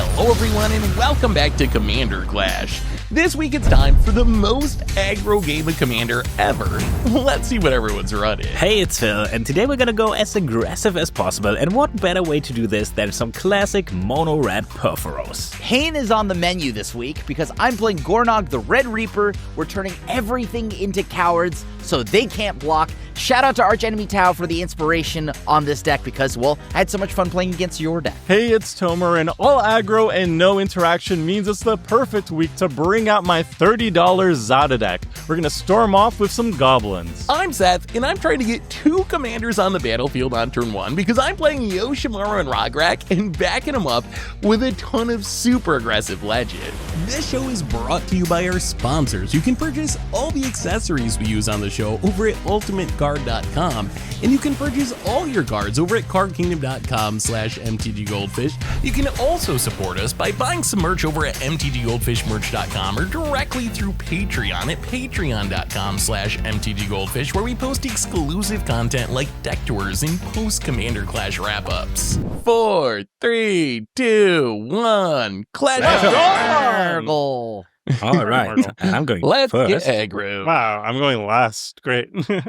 Hello everyone and welcome back to Commander Clash. This week it's time for the most aggro game of Commander ever. Let's see what everyone's running. Hey, it's Phil, and today we're gonna go as aggressive as possible, and what better way to do this than some classic mono-red Perforos. Hain is on the menu this week because I'm playing Gornog the Red Reaper. We're turning everything into cowards so they can't block. Shout out to Archenemy Tau for the inspiration on this deck because, well, I had so much fun playing against your deck. Hey, it's Tomer, and all aggro and no interaction means it's the perfect week to bring out my $30 Zada deck. We're gonna storm off with some goblins. I'm Seth, and I'm trying to get 2 commanders on the battlefield on turn 1 because I'm playing Yoshimaru and Rograk and backing them up with a ton of super aggressive legend. This show is brought to you by our sponsors. You can purchase all the accessories we use on the show over at ultimateguard.com, and you can purchase all your cards over at cardkingdom.com/mtggoldfish. You can also support us by buying some merch over at mtggoldfishmerch.com or directly through Patreon at patreon.com/mtggoldfish, where we post exclusive content like deck tours and post-Commander Clash wrap-ups. 4, 3, 2, 1, Clash Gorgle! All right, I'm going Let's first. get aggro. Wow, I'm going last. Great. Yeah,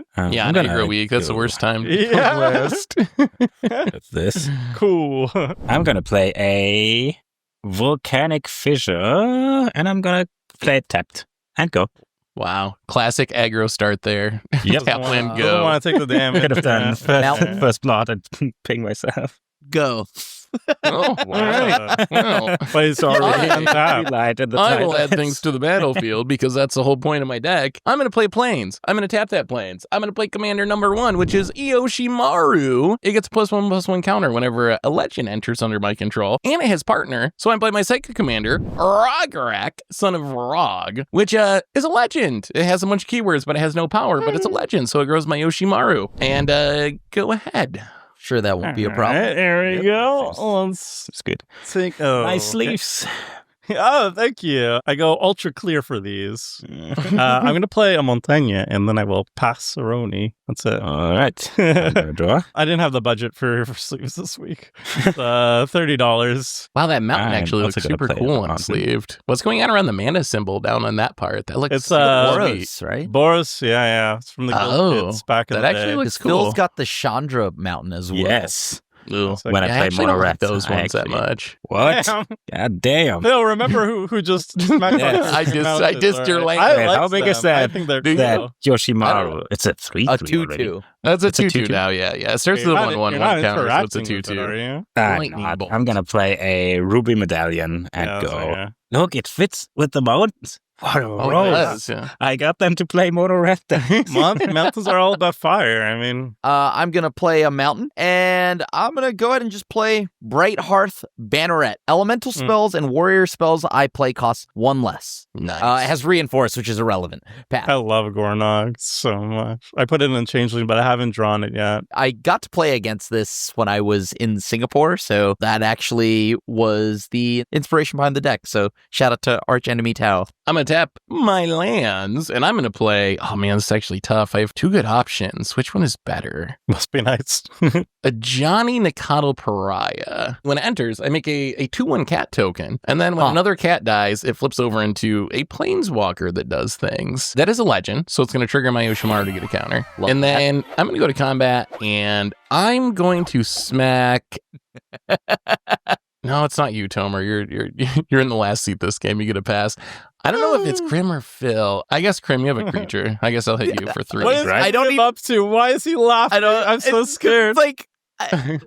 on aggro week, that's the worst time to Yeah. go last. What's this? Cool. I'm gonna play a volcanic fissure, and I'm gonna play it tapped and go. Wow, classic aggro start there. Yep. Tap and I don't go. want to take the damage. Could have done Mountain. first blood and ping myself. Go. Oh, wow. Wow. But it's already on top. Light in the I will title. add things to the battlefield because that's the whole point of my deck. I'm going to play Plains. I'm going to tap that Plains. I'm going to play Commander number 1, which is Yoshimaru. It gets a +1/+1 counter whenever a legend enters under my control, and it has partner. So I play my Psychic Commander, Rograk, son of Rog, which is a legend. It has a bunch of keywords, but it has no power, but it's a legend, so it grows my Yoshimaru. And go ahead. Sure, that won't be a problem. All right, there we go. Let's It's good. take. Nice sleeves. Oh, thank you. I go ultra clear for these. I'm going to play a Montagne, and then I will pass Aroni. That's it. All right. I'm gonna draw. I didn't have the budget for sleeves this week. $30. Wow, that mountain I'm actually looks also gonna super play cool it on. unsleeved. What's going on around the mana symbol down on that part? That looks It's, sweet. Boros, right? Boros, yeah. It's from the Guild Kids back in that the actually day. looks Because Phil's cool. got the Chandra Mountain as well. Yes. Ooh. So When I I play actually mono don't like red, those I ones that actually- much. What? Damn. God damn. Phil, remember who just smacked Yeah. my I dissed your language. I Wait, like how big is them. I that? think they're That cool. I don't Yoshimaru. know. It's a 3/3 A already. 2/2. That's a It's a 2/2 2/2. now, yeah. It starts with You're a not- 1/1 you're not counter, so it's a interacting with it, 2/2. are you? Lightning God, bolt. I'm gonna play a ruby medallion and Yeah, go. so, yeah. Look, it fits with the mountains. What a Oh, roll. it does, yeah. I got them to play mono red. Mountains are all about fire. I mean, I'm going to play a mountain, and I'm going to go ahead and just play Bright Hearth Banneret. Elemental spells and warrior spells I play cost 1 less. Nice. It has Reinforce, which is irrelevant. Pat. I love Gornog so much. I put it in Changeling, but I haven't drawn it yet. I got to play against this when I was in Singapore, so that actually was the inspiration behind the deck. So shout out to Archenemy Tau. I'm going to tap my lands, and I'm going to play... Oh, man, this is actually tough. I have 2 good options. Which one is better? Must be nice. A Johnny Nikado Pariah. When it enters, I make a 2/1 cat token, and then when another cat dies, it flips over into a planeswalker that does things. That is a legend, so it's going to trigger my Yoshimaru to get a counter. And then I'm going to go to combat, and I'm going to smack... No, it's not you, Tomer. You're in the last seat this game. You get a pass. I don't know if it's Krim or Phil. I guess Krim, you have a creature. I guess I'll hit you for 3. What is right? I don't up to? Why is he laughing? I'm so scared. It's like,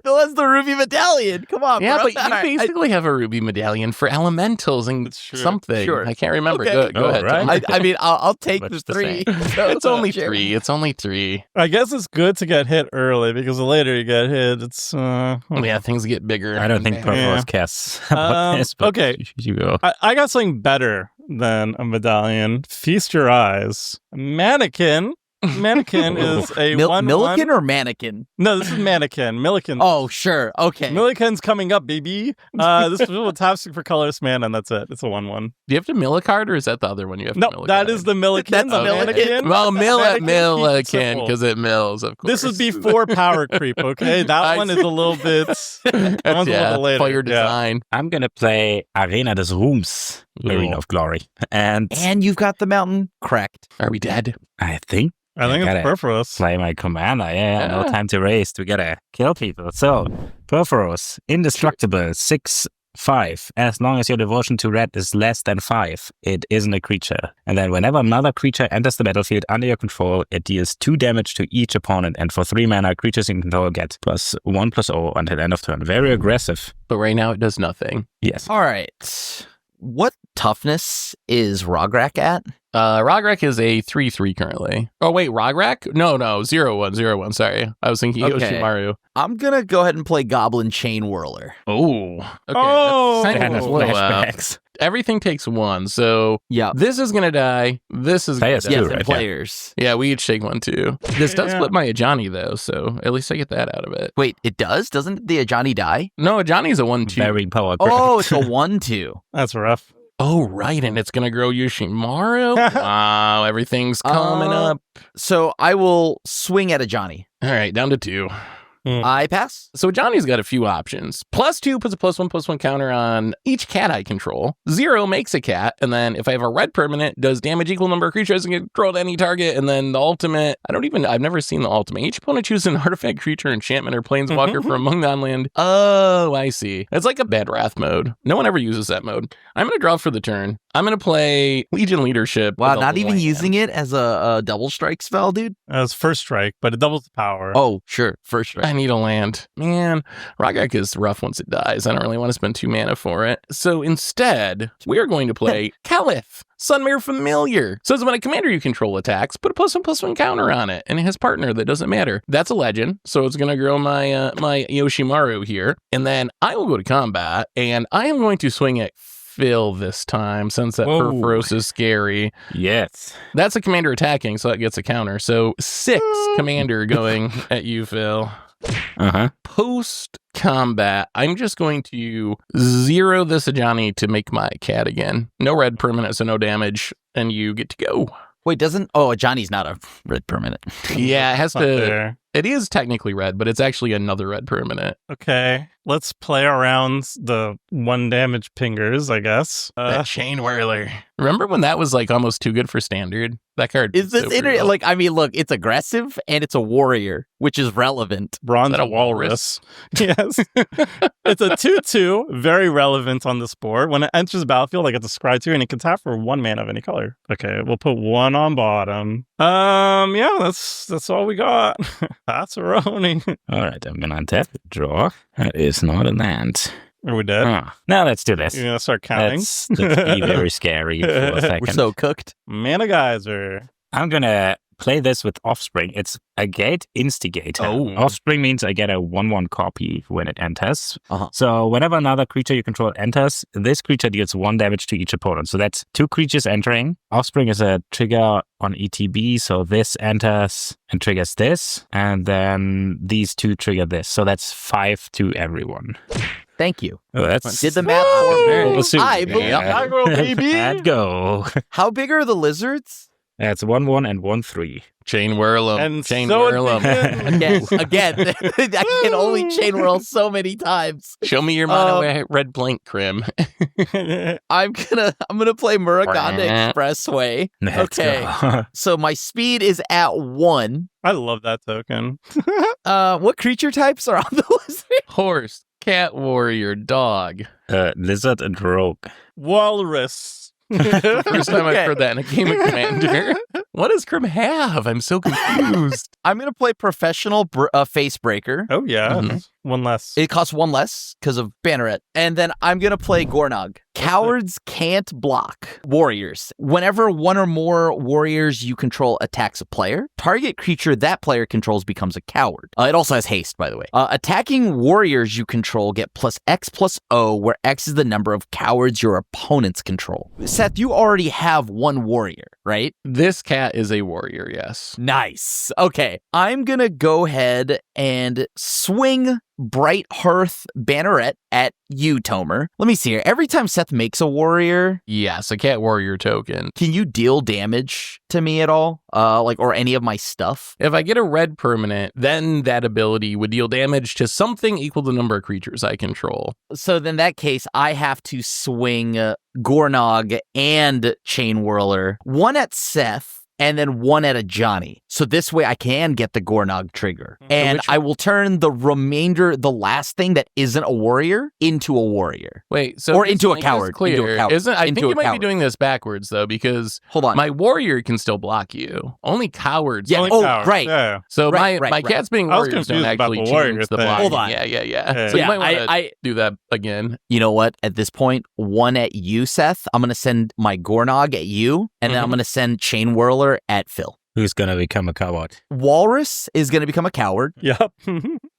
Phil has the Ruby Medallion. Come on, Yeah, bro. but you basically have a Ruby Medallion for elementals and It's true. something. Sure. I can't remember. Okay. Go Oh, ahead. right. Tom. I mean, I'll take Much the the 3. It's only Sure. 3. It's only 3. I guess it's good to get hit early because the later you get hit, it's. Yeah, things get bigger. I don't think and Perforos Yeah. casts about this, but okay. you go. I got something better than a medallion. Feast your eyes. A mannequin Mannequin is a 1/1. Milliken or mannequin? No, this is Mannequin. Milliken. Oh, sure. Okay. Milliken's coming up, baby. This is with Tapstick for colorless mana, and that's it. It's a 1/1. Do you have to mill a card, or is that the other one you have to No, mill a that card? is the Milliken. That's the Milliken. Well, mill at Mannequin keeps it Milliken simple. because it mills, of course. This would be 4 power creep, okay? That I one is a little bit... That That's, one's a little bit later. player Yeah. design. I'm gonna play Arena des Ruhms, Arena of Glory. And You've got the mountain. Correct. Are we dead? I think I think Got it's it. Perforos. play my commander. Yeah, no Yeah. time to waste. We gotta kill people. So, Perforos, indestructible, 6/5. As long as your devotion to red is less than 5, it isn't a creature. And then whenever another creature enters the battlefield under your control, it deals 2 damage to each opponent. And for 3 mana, creatures you control get +1/+0 until end of turn. Very aggressive. But right now it does nothing. Yes. All right. What toughness is Rograk at? Rograk is a 3/3 currently. Oh, wait, Rograk? No, 0/1. Sorry. I was thinking Okay. Yoshimaru. I'm going to go ahead and play Goblin Chain Whirler. Oh. Okay. Oh! that's kind And of low. flashbacks. Everything takes 1. So Yeah. this is going to die. This is going Players to die. too, Yes, and right? Yeah. players. Yeah, we each take 1 too. This does Yeah. split my Ajani though, so at least I get that out of it. Wait, it does? Doesn't the Ajani die? No, Ajani's a 1/2. Very power. Oh, it's a 1/2. That's rough. Oh, right, and it's gonna grow Yoshimaru. Wow, everything's coming up. So I will swing at Ajani. All right, down to 2. I pass. So Johnny's got a few options. +2 puts a +1/+1 counter on each cat I control. 0 makes a cat, and then if I have a red permanent, does damage equal number of creatures and can control to any target. And then the ultimate, I've never seen the ultimate. Each opponent chooses an artifact, creature, enchantment, or planeswalker from among non-land. Oh, I see. It's like a bad wrath mode. No one ever uses that mode. I'm gonna draw for the turn. I'm gonna play Legion Leadership. Wow, with a not even land. using it as a double strike spell, dude? It's first strike, but it doubles the power. Oh, sure. First strike. I need a land. Man, Rograk is rough once it dies. I don't really want to spend 2 mana for it. So instead, we are going to play Caliph, Sunmere Familiar. Says when a commander you control attacks, put a +1/+1 counter on it and his partner that doesn't matter. That's a legend, so it's going to grow my my Yoshimaru here. And then I will go to combat, and I am going to swing at Phil this time, since that Whoa. Perforos is scary. Yes. That's a commander attacking, so that gets a counter. So 6 commander going at you, Phil. Uh-huh. Post combat, I'm just going to 0 this Ajani to make my cat again. No red permanent, so no damage, and you get to go. Wait, Ajani's not a red permanent. Yeah, it has Not to. there. It is technically red, but it's actually another red permanent. Okay, let's play around the 1 damage pingers, I guess. That Chain Whirler. Remember when that was like almost too good for standard? That card. Is this so brutal. look, it's aggressive and it's a warrior, which is relevant. Bronze Is that a Walrus. Yes. It's a 2/2, very relevant on this board. When it enters the battlefield, I get to scry 2, and it can tap for 1 mana of any color. Okay, we'll put 1 on bottom. Yeah, that's all we got. That's a Roni. All right, I'm gonna untap, draw. That is not a land. Are we dead? Now let's do this. You're gonna start counting? Let's be very scary for a second. We're so cooked. Mana Geyser. I'm gonna play this with Offspring. It's a Gate Instigator. Oh. Offspring means I get a 1/1 copy when it enters. Uh-huh. So whenever another creature you control enters, this creature deals 1 damage to each opponent. So that's 2 creatures entering. Offspring is a trigger on ETB, so this enters and triggers this, and then these 2 trigger this. So that's 5 to everyone. Thank you. Oh, that's Did the math for me. We'll see. I believe I go, baby. I'd go. How big are the lizards? That's 1/1 and 1/3. Chain Whirl 'em. And Chain so Whirl 'em. Again, I can only chain whirl so many times. Show me your mono red blank, Crim. I'm gonna play Muraganda Expressway. Let's Okay. go. So my speed is at 1. I love that token. What creature types are on the lizard? Horse, cat, warrior, dog. Lizard and rogue. Walrus. First time I've Okay. heard that in a game of Commander. What does Crim have? I'm so confused. I'm gonna play Professional Face Breaker. Oh, yeah. Mhm. 1 less. It costs 1 less because of Banneret. And then I'm gonna play Gornog. Cowards can't block. Warriors. Whenever one or more warriors you control attacks a player, target creature that player controls becomes a coward. It also has haste, by the way. Attacking warriors you control get +X+O, where X is the number of cowards your opponents control. Seth, you already have one warrior, right? This cat is a warrior, yes. Nice. Okay, I'm gonna go ahead and swing Bright Hearth Banneret at you, Tomer. Let me see here. Every time Seth makes a warrior, Yes, a cat warrior token. can you deal damage to me at all? Or any of my stuff? If I get a red permanent, then that ability would deal damage to something equal to the number of creatures I control. So then in that case, I have to swing Gornog and Chain Whirler, one at Seth, and then one at a Johnny. So this way I can get the Gornog trigger. And I will turn the remainder, the last thing that isn't a warrior, into a warrior. Wait, so Or just into a make this coward. Clear, Into a coward. Isn't I Into think a you might coward. be doing this backwards though, because Hold on. my warrior can still block you. Only cowards. Yeah, don't. oh, Cowards, right. Yeah. So Right, my right. cats being I was warriors don't confused about actually the warrior change the thing. blocking. Hold on. Yeah. Yeah. So you Yeah, might want to I do that again. you know what? At this point, one at you, Seth. I'm going to send my Gornog at you, and then I'm going to send Chain Whirler at Phil. Who's gonna become a coward? Walrus is going to become a coward. Yep.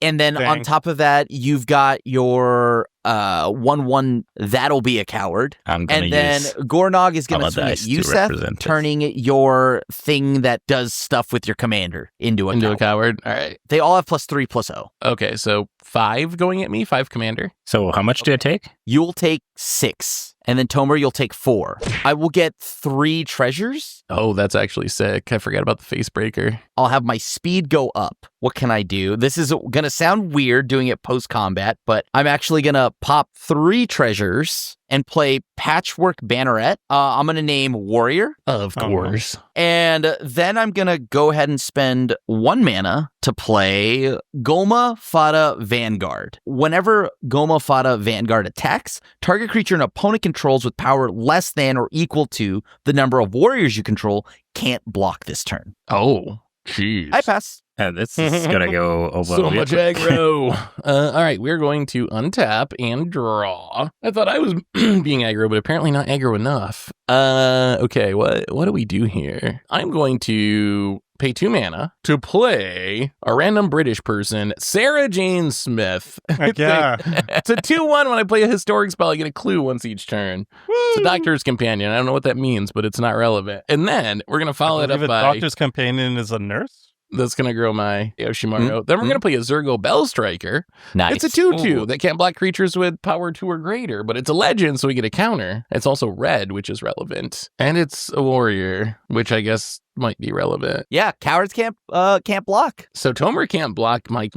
And then on Dang. top of that, you've got your 1/1 that'll be a coward. I'm gonna And then use Gornog is going to swing at Allardyce you, to Seth, represent it. turning your thing that does stuff with your commander into a Into a coward. coward. All right. They all have +3/+0. Okay, so 5 going at me, 5 commander. So how much do I take? You'll take 6. And then Tomer, you'll take 4. I will get 3 treasures. Oh, that's actually sick. I forgot about the face breaker. I'll have my speed go up. What can I do? This is going to sound weird doing it post-combat, but I'm actually going to pop 3 treasures and play Patchwork Banneret. I'm going to name Warrior. Of Oh, course. And then I'm going to go ahead and spend 1 mana to play Goma Fata Vanguard. Whenever Goma Fata Vanguard attacks, target creature an opponent controls with power less than or equal to the number of warriors you control can't block this turn. Oh, jeez. I pass. This is gonna go over. So real much quick. aggro. All right, we're going to untap and draw. I thought I was being aggro, but apparently not aggro enough. Okay, what do we do here? I'm going to pay 2 mana to play a random British person, Sarah Jane Smith. Heck yeah. It's a 2/1 when I play a historic spell. I get a clue once each turn. It's a Doctor's Companion. I don't know what that means, but it's not relevant. And then we're going to follow it up a by... doctor's companion is a nurse? That's going to grow my Yoshimaru. Then we're going to play a Zergo Bell Striker. Nice. It's a 2/2 that can't block creatures with power 2 or greater, but it's a legend, so we get a counter. It's also red, which is relevant. And it's a warrior, which I guess might be relevant. Yeah, cowards can't block. So Tomer can't block my...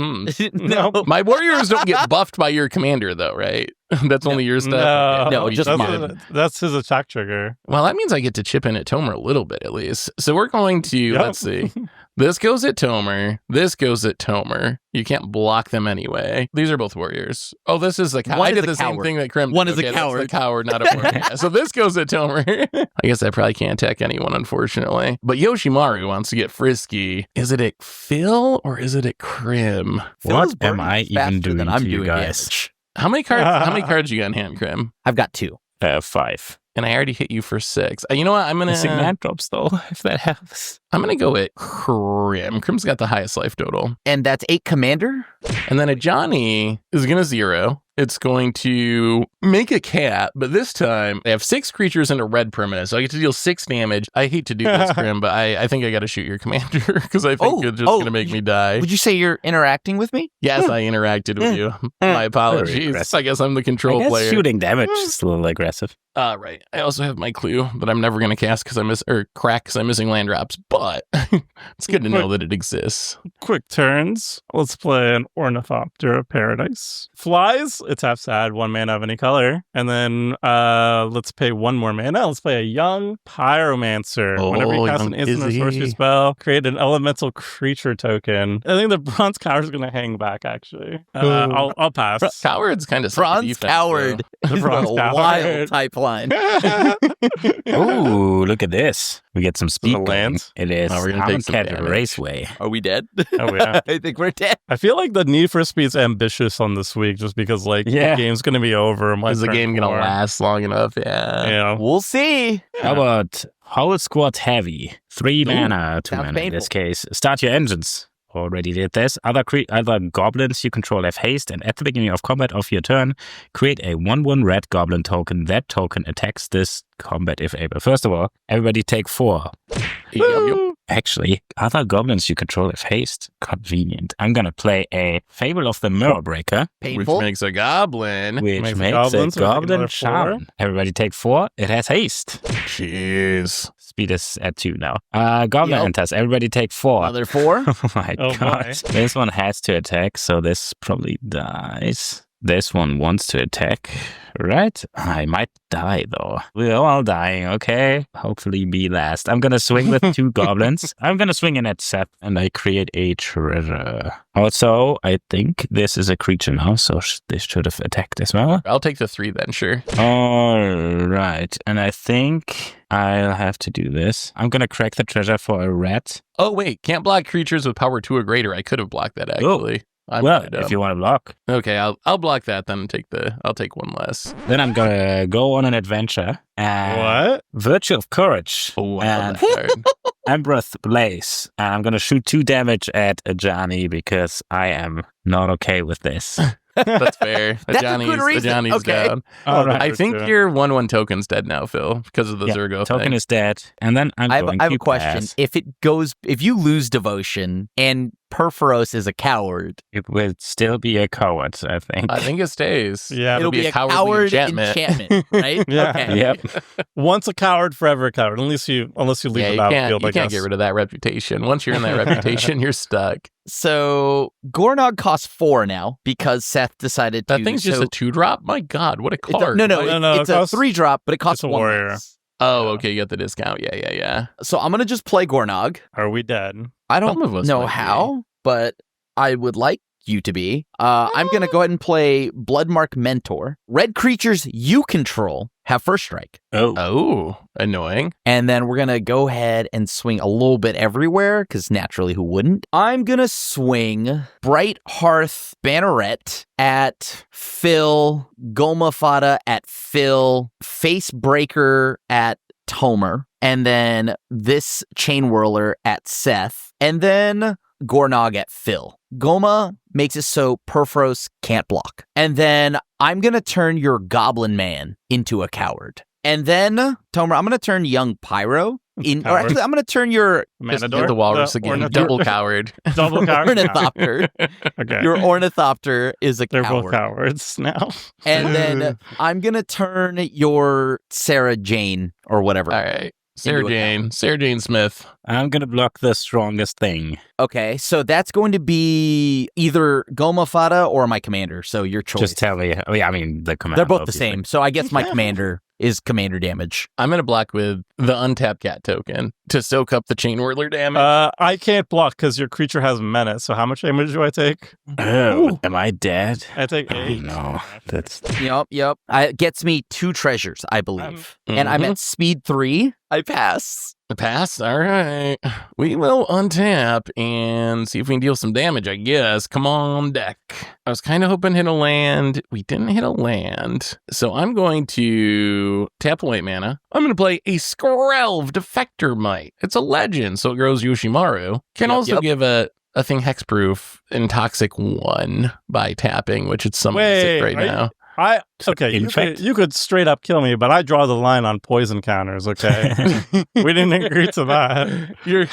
No. My warriors don't get buffed by your commander, though, right? That's only your stuff? No, Okay, No, we just should mine. get it. That's his attack trigger. Well, that means I get to chip in at Tomer a little bit, at least. So we're going to, Yep. let's see. This goes at Tomer. This goes at Tomer. You can't block them anyway. These are both warriors. Oh, this is the coward. One I is did a the same coward. thing that Krim did. One is a Okay, that's coward. the coward, not a warrior. Yeah, so this goes at Tomer. I guess I probably can't attack anyone, unfortunately. But Yoshimaru wants to get frisky. Is it at Phil or is it at Krim? Phil's What am burning I even faster doing than I'm to you doing guys? damage. How many cards you got in hand, Krim? I've got 2. 5. And I already hit you for 6. You know what? I'm gonna Missing land drops though, if that helps. I'm gonna go at Krim. Krim's got the highest life total. And that's 8 commander? And then a Johnny is gonna 0. It's going to make a cat, but this time I have 6 creatures and a red permanent, so I get to deal 6 damage. I hate to do this, Krim, but I think I gotta shoot your commander because I think it's just gonna make me die. Would you say you're interacting with me? Yes, I interacted with you. My apologies. aggressive. I guess I'm the control I guess player. shooting damage is a little aggressive. Right. I also have my clue that I'm never going to cast because crack because I'm missing land drops, but it's good to know that it exists. Quick turns. Let's play an Ornithopter of Paradise. Flies. It's half sad. 1 mana of any color. And then let's pay 1 more mana. Let's play a Young Pyromancer. Whenever you cast an young instant or Izzy. sorcery spell, create an elemental creature token. I think the Bronze Coward is going to hang back, actually. I'll pass. Coward's kind of Bronze coward. The Bronze A Coward. wild pipeline. Ooh, look at this. We get some speed. The lands. It It is Oh, we're gonna take some Cat damage. Raceway. Are we dead? Oh, yeah. I think we're dead. I feel like the Need for Speed's ambitious on this week just because, like, Yeah. the game's going to be over. Is the game going to last long enough? Yeah. Yeah. We'll see. How about Whole Squad Heavy? 3 Ooh, mana, 2 sounds mana in this painful. case. Start your engines. Already did this. Other goblins you control have haste, and at the beginning of combat of your turn, create a 1/1 red goblin token. That token attacks this combat if able. First of all, everybody take 4. Yep. Actually, other goblins you control have haste. Convenient. I'm gonna play a Fable of the Mirror Breaker, Which Painful. makes a goblin. which Makes makes goblins, a so we take goblin another 4. shaman. Everybody take 4. It has haste. Jeez. Speed is at 2 now. Goblin Yep. enters. Everybody take 4. Another 4. Oh my Oh, god. boy. This one has to attack, so this probably dies. This one wants to attack, right? I might die though. We're all dying, okay? Hopefully be last. I'm gonna swing with 2 goblins. I'm gonna swing in at Seth and I create a treasure. Also, I think this is a creature now, so this should have attacked as well. I'll take the 3 then, sure. Alright, and I think I'll have to do this. I'm gonna crack the treasure for a rat. Oh, wait. Can't block creatures with power 2 or greater. I could have blocked that, actually. I'm well, really dumb. if you want to block. Okay, I'll block that then. I'll take 1 less. Then I'm gonna go on an adventure. What? Virtue of Courage. Oh, I and love that card. Embrace Blaze. And I'm gonna shoot 2 damage at Ajani because I am not okay with this. That's fair. That's a good reason. Johnny's Okay. down. All right. I think your 1/1 token's dead now, Phil, because of the Yeah, Zergo Token thing. is dead. And then I'm I have going a to question. pass. If you lose devotion and Perforos is a coward, It will still be a coward, I think. I think it stays. Yeah. it'll be a cowardly coward enchantment. right? Yeah. Okay. Yep. Once a coward, forever a coward. Unless you leave Yeah, the you battlefield, I can't guess. get rid of that reputation. Once you're in that reputation, you're stuck. So Gornog costs 4 now because Seth decided to. That thing's just a 2-drop? My God, what a card. No, No, it's it a costs- 3-drop, but it costs it's a 1 warrior. less. Oh, okay, you got the discount. Yeah. So I'm gonna just play Gornog. Are we dead? I Some of don't us know might be. how, but I would like you to be. I'm gonna go ahead and play Bloodmark Mentor. Red creatures you control have first strike. Oh, annoying. And then we're going to go ahead and swing a little bit everywhere, because naturally, who wouldn't? I'm going to swing Bright Hearth Banneret at Phil, Goma Fada at Phil, Facebreaker at Tomer, and then this Chain Whirler at Seth, and then Gornog at Phil. Goma makes it so Perforos can't block. And then I'm going to turn your Goblin Man into a coward. And then, Tomer, I'm going to turn young Pyro in, or Coward. actually, I'm going to turn your Manador? Get the walrus The again. ornithopter? Double coward. Double coward. Ornithopter. Okay. Your Ornithopter is a They're coward. both cowards now. And then I'm going to turn your Sarah Jane or whatever. All right. Sarah Into a Jane Smith. I'm gonna block the strongest thing. Okay, so that's going to be either Goma Fada or my commander. So your choice. Just tell me. Oh, yeah, I mean, the command. They're both the obviously. same. So I guess my commander is commander damage. I'm going to block with the untapped cat token to soak up the Chain Whirler damage. I can't block because your creature has menace. So how much damage do I take? Oh, am I dead? I take Oh, 8. no. That's Yep. It gets me 2 treasures, I believe. And I'm Mhm. at speed 3. I pass. Pass. All right. We will untap and see if we can deal some damage, I guess. Come on, deck. I was kind of hoping to hit a land. We didn't hit a land. So I'm going to tap white mana. I'm going to play a Skrelv Defector Mite. It's a legend, so it grows Yoshimaru. Can Yep, also yep. give a thing hexproof in Toxic 1 by tapping, which it's summoning Wait, right are you- now. Okay, Infect? you could straight up kill me, but I draw the line on poison counters. Okay, we didn't agree to that. You're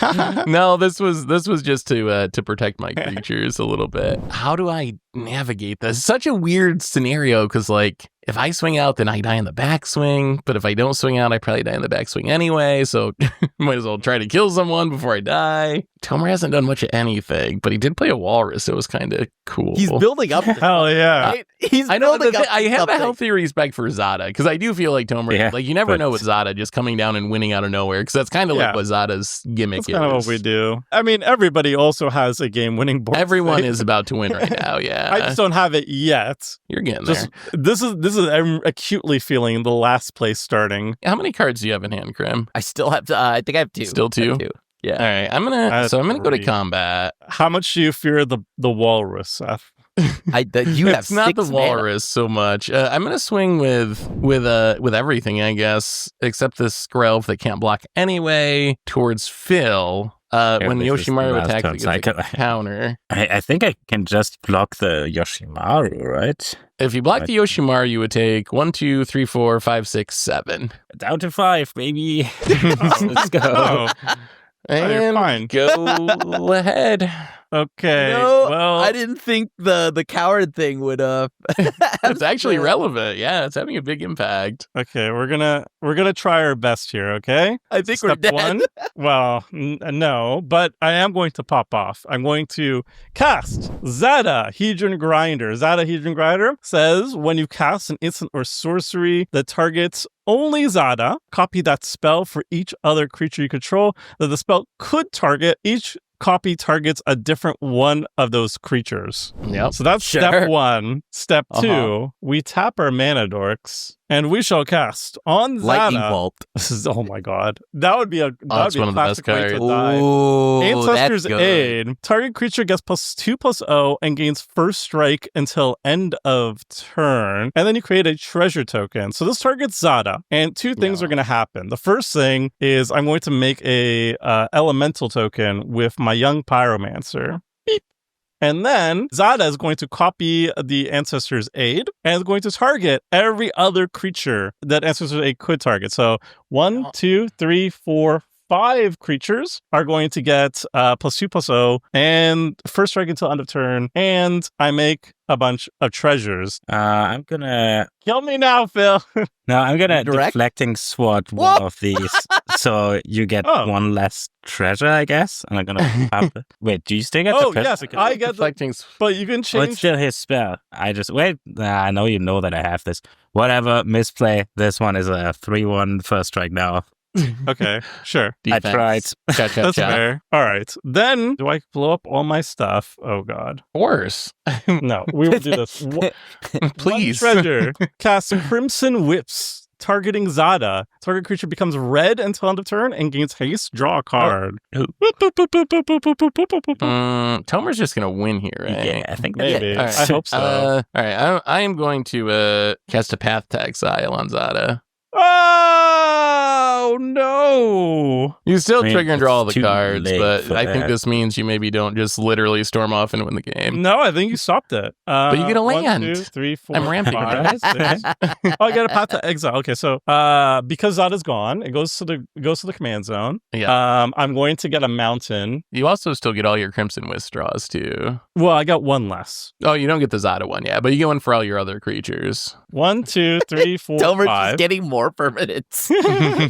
no, this was just to protect my creatures a little bit. How do I navigate this? Such a weird scenario because like if I swing out, then I die in the backswing. But if I don't swing out, I probably die in the backswing anyway. So might as well try to kill someone before I die. Tomer hasn't done much of anything, but he did play a walrus. So it was kind of cool. He's building up. to Hell yeah! right? He's I know. building up. I to have something. a healthy respect for Zada because I do feel like Tomer. Yeah, like you never but- know with Zada just coming down and winning out of nowhere because that's kind of Yeah. like what Zada's gimmick That's is. kind of what we do. I mean, everybody also has a game-winning board. Everyone state. is about to win right now. Yeah, I just don't have it yet. you're getting Just there. this is I'm acutely feeling the last place starting. How many cards do you have in hand, Krim? I still have to. I think I have 2. Still I 2? have 2. Yeah. All right, I'm gonna go to combat. How much do you fear the walrus, Seth? You have It's not the 6 mana. walrus so much. I'm gonna swing with everything, I guess, except this Skrelv that can't block anyway. Towards Phil. When this is the Yoshimaru last attacks, turn it gets a cycle. counter. I think I can just block the Yoshimaru, right? If you block Right. the Yoshimaru, you would take 1, 2, 3, 4, 5, 6, 7. Down to 5, baby. Let's go. Oh, you're And fine. go ahead. okay. No, well, I didn't think the coward thing would It's actually relevant. Yeah, it's having a big impact. okay. We're gonna try our best here. Okay. I think we're Step dead. 1. Well, no, but I am going to pop off. I'm going to cast Zada Hedron Grinder. Zada Hedron Grinder says when you cast an instant or sorcery that targets only Zada, copy that spell for each other creature you control that the spell could target. Each copy targets a different one of those creatures. Yep. So that's Sure. step 1. Step Uh-huh. 2, we tap our mana dorks and we shall cast on Lightning Zada. bolt. This is, oh my god. That would be a that's one of the best classic way to cards. die. Ooh, Ancestors that's good. Aid. Target creature gets +2/+0 and gains first strike until end of turn. And then you create a treasure token. So this targets Zada. And 2 things Yeah. are going to happen. The first thing is I'm going to make a elemental token with my young pyromancer. Beep. And then Zada is going to copy the Ancestor's Aid and is going to target every other creature that Ancestor's Aid could target. So 1, 2, 3, 4, 5 creatures are going to get +2/+0 and first strike until end of turn. And I make a bunch of treasures. I'm gonna Kill me now, Phil. No, I'm gonna Direct? deflecting sword Whoa! one of these, so you get Oh. one less treasure, I guess. And I'm gonna pop it. Wait, do you still get Oh, the yes, purple? I get the, Deflecting. but you can Oh, it's change. still his spell. I just wait. I know you know that I have this. Whatever, misplay. This one is a 3/1 first strike now. Okay, sure. I tried. Cha cha That's cha. fair. All right. Then do I blow up all my stuff? Oh God. Of course. No, we will do this. Please. One treasure. Cast Crimson Whips. Targeting Zada. Target creature becomes red until end of turn and gains haste. Draw a card. Tomer's just gonna win here, right? Yeah, I think Maybe. All right. I hope so. All right. I am going to cast a Path to Exile on Zada. Oh no! You still I mean, trigger and draw all the it's too cards, late but for I think that. this means you maybe don't just literally storm off and win the game. No, I think you stopped it. But you get a 1, land. 2, 3, 4, I'm ramping, 5, right? 6. Oh, I get a path to exile. Okay, so because Zada's gone, it goes to the command zone. Yeah. I'm going to get a mountain. You also still get all your Crimson withdraws too. Well, I got one less. Oh, you don't get the Zada one, yeah, but you get one for all your other creatures. 1, 2, 3, 4, Tomer's 5. just getting more permanents.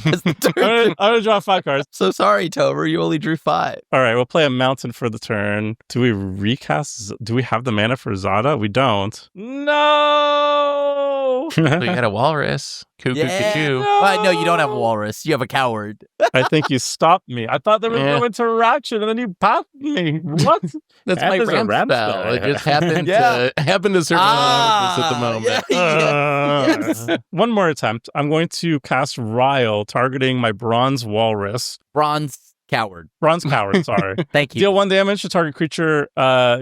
As the turn I'm gonna draw 5 cards. So sorry, Tomer. You only drew 5. All right, we'll play a mountain for the turn. Do we recast? Do we have the mana for Zada? We don't. No. So you got a Walrus. Cuckoo, cuckoo. No, you don't have a walrus. You have a coward. I think you stopped me. I thought there was Yeah. no interaction, and then you popped me. What? That's That my is a ramp ramp spell. spell. It just happened Yeah. to serve my purpose at the moment. Yes. One more attempt. I'm going to cast Ryle, targeting my Bronze Walrus. Bronze coward. Bronze Coward, sorry. Thank you. Deal 1 damage to target creature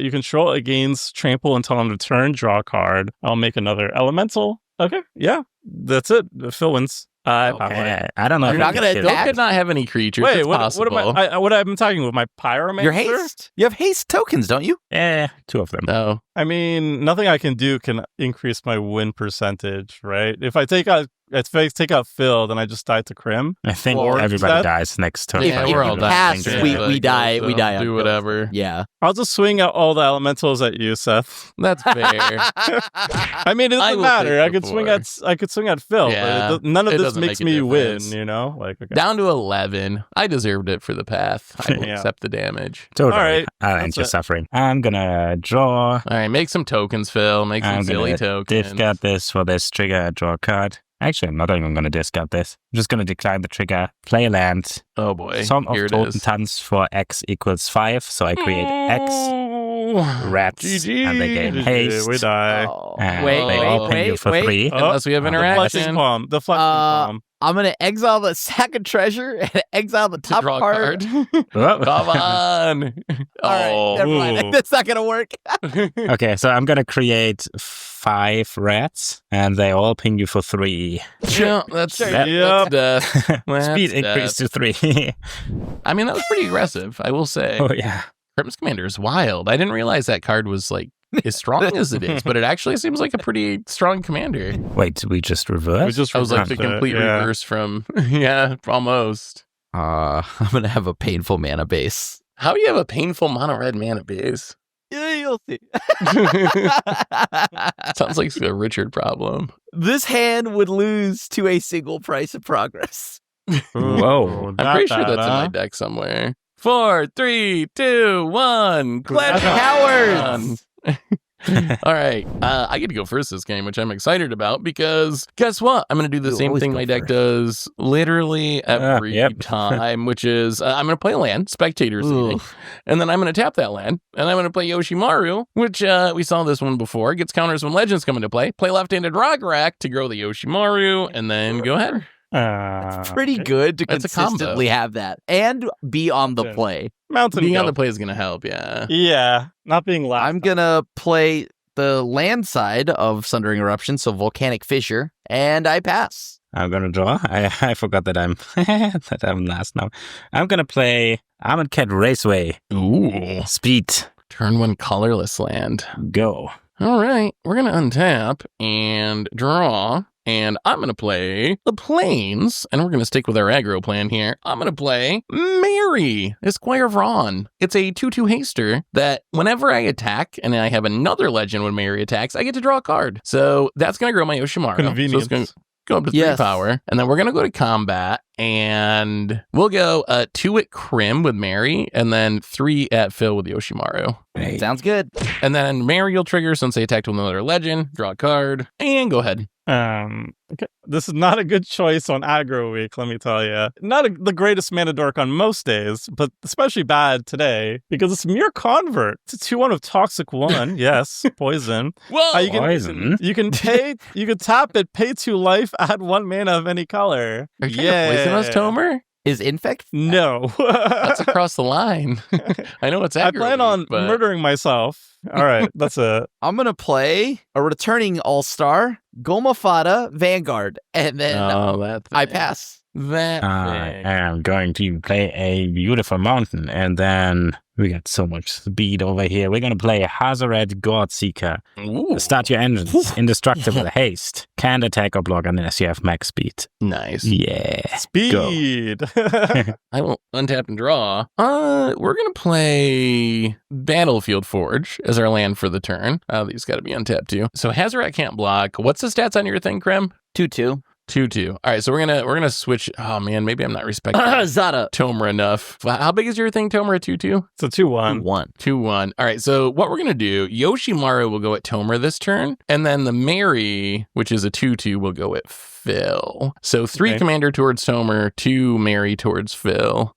you control. It gains trample until end of turn. Draw a card. I'll make another elemental. Okay, yeah. That's it. Phil wins. Okay. I don't know. You're if not I can gonna kill Phil attack? it. could not have any creatures. Wait, it's what possible. am I? What am I talking with? My Pyromancer? Your haste. You have haste tokens, don't you? Yeah, 2 of them. No. I mean, nothing I can do can increase my win percentage, right? If I take out Phil, then I just die to Crim. I think Or everybody that- dies next turn. Yeah, If we're you all pass, dying. we Yeah, die- so we die on Do Phil's whatever. Yeah. I'll just swing out all the elementals at you, Seth. That's fair. I mean, it I doesn't will matter. take I could swing before. at Phil. Yeah, but none of it this doesn't makes make a me win. difference. You know, like okay. Down to 11. I deserved it for the path. I will Yeah. accept the damage. Totally. All right, I'll that's end your it. suffering. I'm gonna draw. All right, make some tokens, Phil. Make some I'm silly gonna tokens. discard this for this trigger, draw a card. Actually, I'm not even going to discard this. I'm just going to decline the trigger, play a land, Oh boy, sum of here it total is. tons for x equals 5, so I create x. rats, GG. and they gain haste. We die. Oh, And wait, they all ping you for 3. Unless we have The flexing interaction. palm. The flexing palm. I'm going to exile the sack of treasure and exile the To top draw a card. card. Oh. Come on. All right, never mind. Ooh. That's not going to work. Okay, so I'm gonna create 5 rats, and they all ping you for 3. Yeah, that's Sure. Yep. death. Speed That's increase death. to 3. I mean, that was pretty aggressive, I will say. Oh yeah. Crim's Commander is wild. I didn't realize that card was like as strong as it is, but it actually seems like a pretty strong commander. Wait, did we just reverse? We just I was like the reversed it, complete yeah. reverse from, yeah, almost. I'm going to have a painful mana base. How do you have a painful mono red mana base? Yeah, you'll see. Sounds like a Richard problem. This hand would lose to a single price of progress. Whoa. I'm pretty sure that's in my deck somewhere. 4, 3, 2, 1. Clash Cowards! All right. I get to go first this game, which I'm excited about because guess what? I'm going to do the You same always thing go my deck first. does literally every Yep. time, which is I'm going to play land, Spectator's Ooh. Eating, and then I'm going to tap that land, and I'm going to play Yoshimaru, which we saw this one before. It gets counters when legends come into play. Play left-handed Rockrak to grow the Yoshimaru, and then go ahead. It's pretty Okay. good to That's a combo. consistently have that and be on the Yeah. play. Mountain Being on Goat. the play is going to help, yeah. Yeah, not being last. I'm going to play the land side of Sundering Eruption, so Volcanic Fissure, and I pass. I'm gonna draw. I forgot that I'm that I'm last now. I'm gonna play Armored Cat Raceway. Ooh. Speed. Turn 1 colorless land. Go. All right, we're going to untap and draw, and I'm going to play the Plains, and we're going to stick with our aggro plan here. I'm going to play Mary, Esquire of Ron. It's a 2/2 haster that whenever I attack, and I have another legend when Mary attacks, I get to draw a card. So that's going to grow my Yoshimaru. So Convenience. it's going to go up to 3 Yes. power, and then we're going to go to combat, and we'll go 2 at Crim with Mary, and then 3 at Phil with Yoshimaru. Hey. Sounds good. And then Mary will trigger since they attacked with another legend, draw a card, and go ahead. Okay. This is not a good choice on aggro week, let me tell you. Not the greatest mana dork on most days, but especially bad today because it's mere convert. It's a 2/1 of Toxic 1. Yes, poison. Whoa! You can- Poison. You can tap it, pay 2 life, add 1 mana of any color. Are you trying to poison us, Tomer? Is Infect? No. That's across the line. I know it's I aggro plan on week, but murdering myself. All right, that's it. I'm going to play a returning all-star, Gomafada Vanguard, and then Oh, that I thing. pass. That I thing. am going to play a beautiful mountain, and then we got so much speed over here. We're gonna play Hazaret Godseeker. Ooh, Start your engines. Indestructible haste. Can't attack or block unless you have max speed. nice. Yeah. Speed. I will untap and draw. We're gonna play Battlefield Forge as our land for the turn. These got to be untapped too. So Hazaret can't block. What's the stats on your thing, Krem? 2/2. 2/2. All right, so we're gonna switch. Oh man, maybe I'm not respecting Zada. Tomer enough. How big is your thing, Tomer? At 2/2? It's a 2/1. 1. 2/1. All right, so what we're gonna do, Yoshimaru will go at Tomer this turn, and then the Mary, which is a 2/2, will go at Phil. So 3 Okay. commander towards Tomer, 2 Mary towards Phil.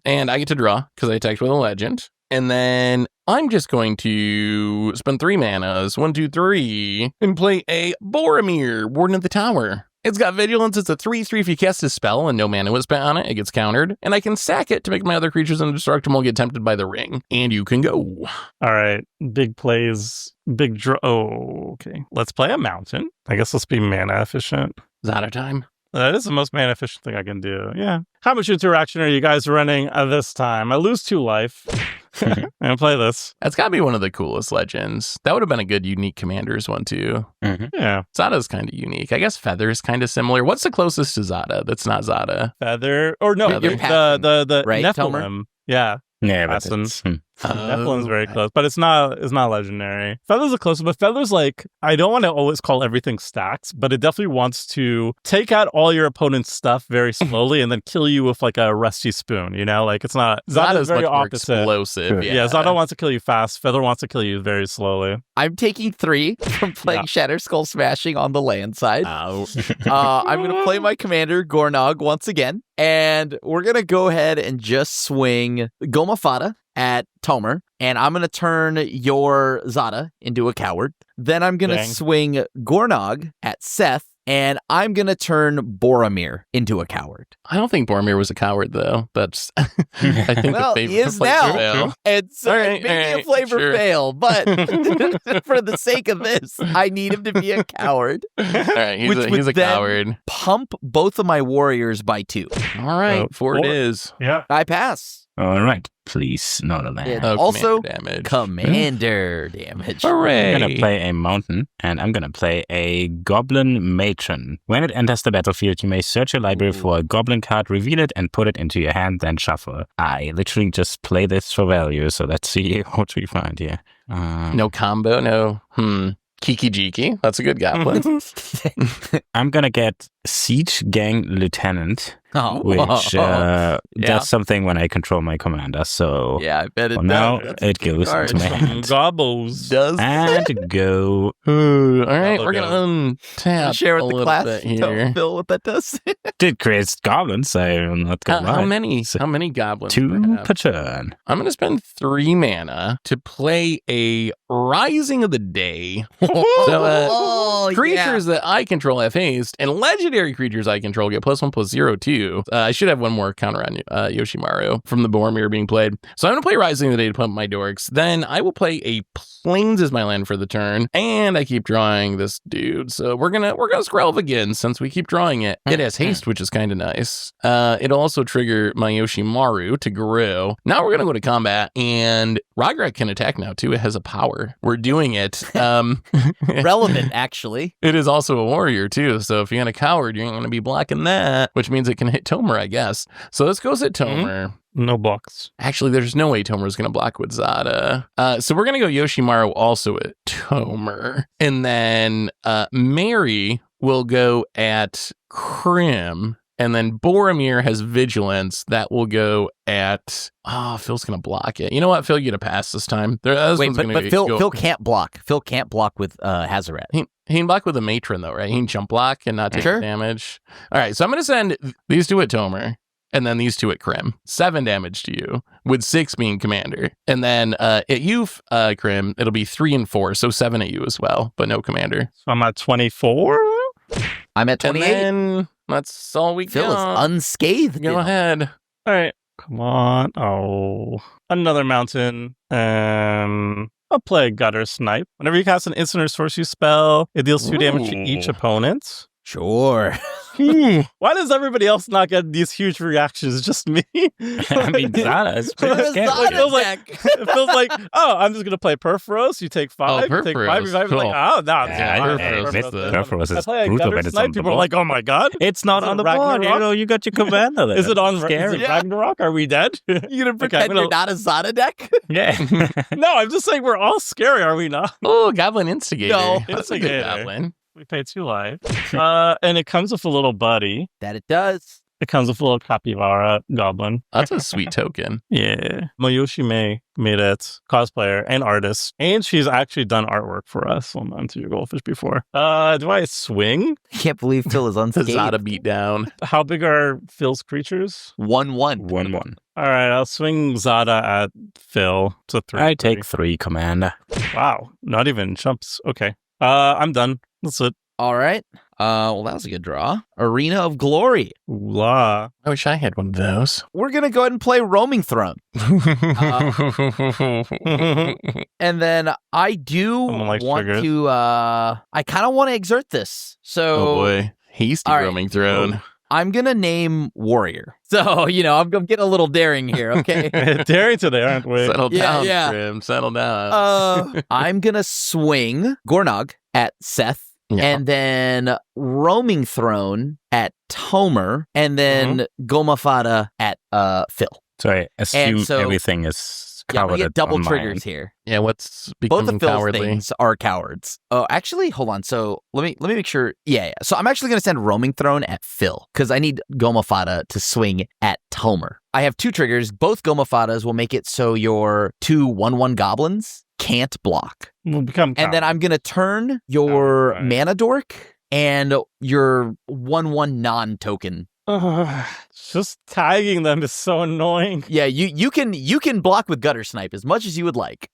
And I get to draw because I attacked with a legend. And then I'm just going to spend 3 manas, 1, 2, 3, and play a Boromir, Warden of the Tower. It's got Vigilance. It's a 3/3. If you cast a spell and no mana was spent on it, it gets countered. And I can sack it to make my other creatures indestructible, get tempted by the ring. And you can go. All right. Big plays. Big draw. Oh, okay. Let's play a mountain. I guess let's be mana efficient. Zada time. That is the most mana efficient thing I can do. Yeah. How much interaction are you guys running this time? I lose 2 life. I'm gonna play this. That's got to be one of the coolest legends. That would have been a good unique commanders one, too. Yeah. Zada's kind of unique. I guess Feather's kind of similar. What's the closest to Zada that's not Zada? Feather. Or no, Feather. the Right, Nephilim. Yeah. Yeah, but Awesome. it's, Nephilim's very close, but it's not legendary. Feather's the closest, but Feather's like, I don't want to always call everything stacks, but it definitely wants to take out all your opponent's stuff very slowly and then kill you with like a rusty spoon, you know? Like it's not Zada's very much more opposite. explosive. Sure. Yeah, Zada wants to kill you fast. Feather wants to kill you very slowly. I'm taking 3 from playing Shatter Skull Smashing on the land side. Ow. I'm going to play my commander, Gornog, once again. And we're going to go ahead and just swing Gomafada at Tomer, and I'm going to turn your Zada into a coward. Then I'm going to swing Gornog at Seth, and I'm going to turn Boromir into a coward. I don't think Boromir was a coward, though. That's, I think well, the he is now. It's maybe a flavor fail, but for the sake of this, I need him to be a coward. All right, he's a coward. Pump both of my warriors by 2. All right, 4 it is. Yeah. I pass. All right. Please, not a land. Also, commander damage. Commander damage. Hooray! I'm going to play a mountain, and I'm going to play a goblin matron. When it enters the battlefield, you may search your library for a goblin card, reveal it, and put it into your hand, then shuffle. I literally just play this for value, so let's see what we find here. No combo, no. Kiki Jiki. That's a good goblin. I'm going to get Siege Gang Lieutenant, which does something when I control my commander. So yeah, I bet it does. Now it goes into my hand. Gobbles. Does. And go. All right, we're going to untap share with the class. Here. Phil, what that does. Did create goblins, so I'm not going to lie. How many goblins? 2 per turn. I'm going to spend 3 mana to play a Rising of the Day. So creatures that I control have haste, and legendary creatures I control get +1/+0 too. I should have one more counter on Yoshimaru from the Boromir being played. So I'm going to play Rising of the Day to pump my dorks. Then I will play a Plains as my land for the turn, and I keep drawing this dude. So we're gonna Skrelv again since we keep drawing it. It has haste, which is kind of nice. It'll also trigger my Yoshimaru to grow. Now we're gonna go to combat, and Ragrak can attack now too. It has a power. We're doing it. Relevant, actually. It is also a warrior too. So if you're a coward, you ain't gonna be blocking that, which means it can hit Tomer, I guess. So let's go hit Tomer. No blocks. Actually, there's no way Tomer is going to block with Zada. So we're going to go Yoshimaru also at Tomer. And then Mary will go at Krim. And then Boromir has Vigilance. That will go at... Oh, Phil's going to block it. You know what, Phil? You get a pass this time. Wait, but Phil can't block. Phil can't block with Hazaret. He can block with a Matron, though, right? He can jump block and not take damage. All right, so I'm going to send these 2 at Tomer. And then these 2 at Krim. 7 damage to you, with 6 being commander. And then at you, Krim, it'll be 3 and 4, so 7 at you as well, but no commander. So I'm at 24? I'm at 28. And then that's all we got. Phil is unscathed. Go ahead. All right. Come on. Oh. Another mountain. I'll play Gutter Snipe. Whenever you cast an instant or sorcery spell, it deals 2 damage to each opponent. Sure. Why does everybody else not get these huge reactions? Just me? I mean, Zada is pretty scary. It feels like, oh, I'm just going to play Perforos. You take 5. You take 5. Revive. Cool. Like, oh, no. Perforos is brutal when it's on the People are like, oh my God. It's not on the board. You got your commander there. Is it on scary? Is it Ragnarok? Are we dead? You're going to pretend you're not a Zada deck? Yeah. No, I'm just saying we're all scary, are we not? Oh, Goblin Instigator. No. That's a good Goblin. We paid 2 life. And it comes with a little buddy. That it does. It comes with a little capybara goblin. That's a sweet token. Yeah. Moyoshi Mei made it, cosplayer and artist. And she's actually done artwork for us on Onto Your Goldfish before. Do I swing? I can't believe Phil is unscathed. Zada beat down. How big are Phil's creatures? 1/1. 1/1. All right, I'll swing Zada at Phil. So 3. I take 3, commander. Wow, not even jumps. Okay. I'm done. That's it. All right. Well, that was a good draw. Arena of Glory. Ooh-la. I wish I had one of those. We're going to go ahead and play Roaming Throne. And then I do want to, I kind of want to exert this. So, oh boy. Hasty Roaming Throne. I'm going to name Warrior. So, I'm getting a little daring here, okay? Daring today, aren't we? Settle down, Grim. Settle down. I'm going to swing Gornog at Seth. Yeah. And then Roaming Throne at Tomer, and then Gomafada at Phil. So I assume everything is covered. We get double triggers here. Yeah, what's becoming both of Phil's cowardly? Things are cowards. Oh, actually, hold on. So let me make sure. Yeah. So I'm actually going to send Roaming Throne at Phil because I need Gomafada to swing at Tomer. I have 2 triggers. Both Gomafadas will make it so your 2 1/1 goblins can't block. Will become and then I'm going to turn your mana dork and your 1/1 non-token Just tagging them is so annoying. Yeah, you can block with Gutter Snipe as much as you would like.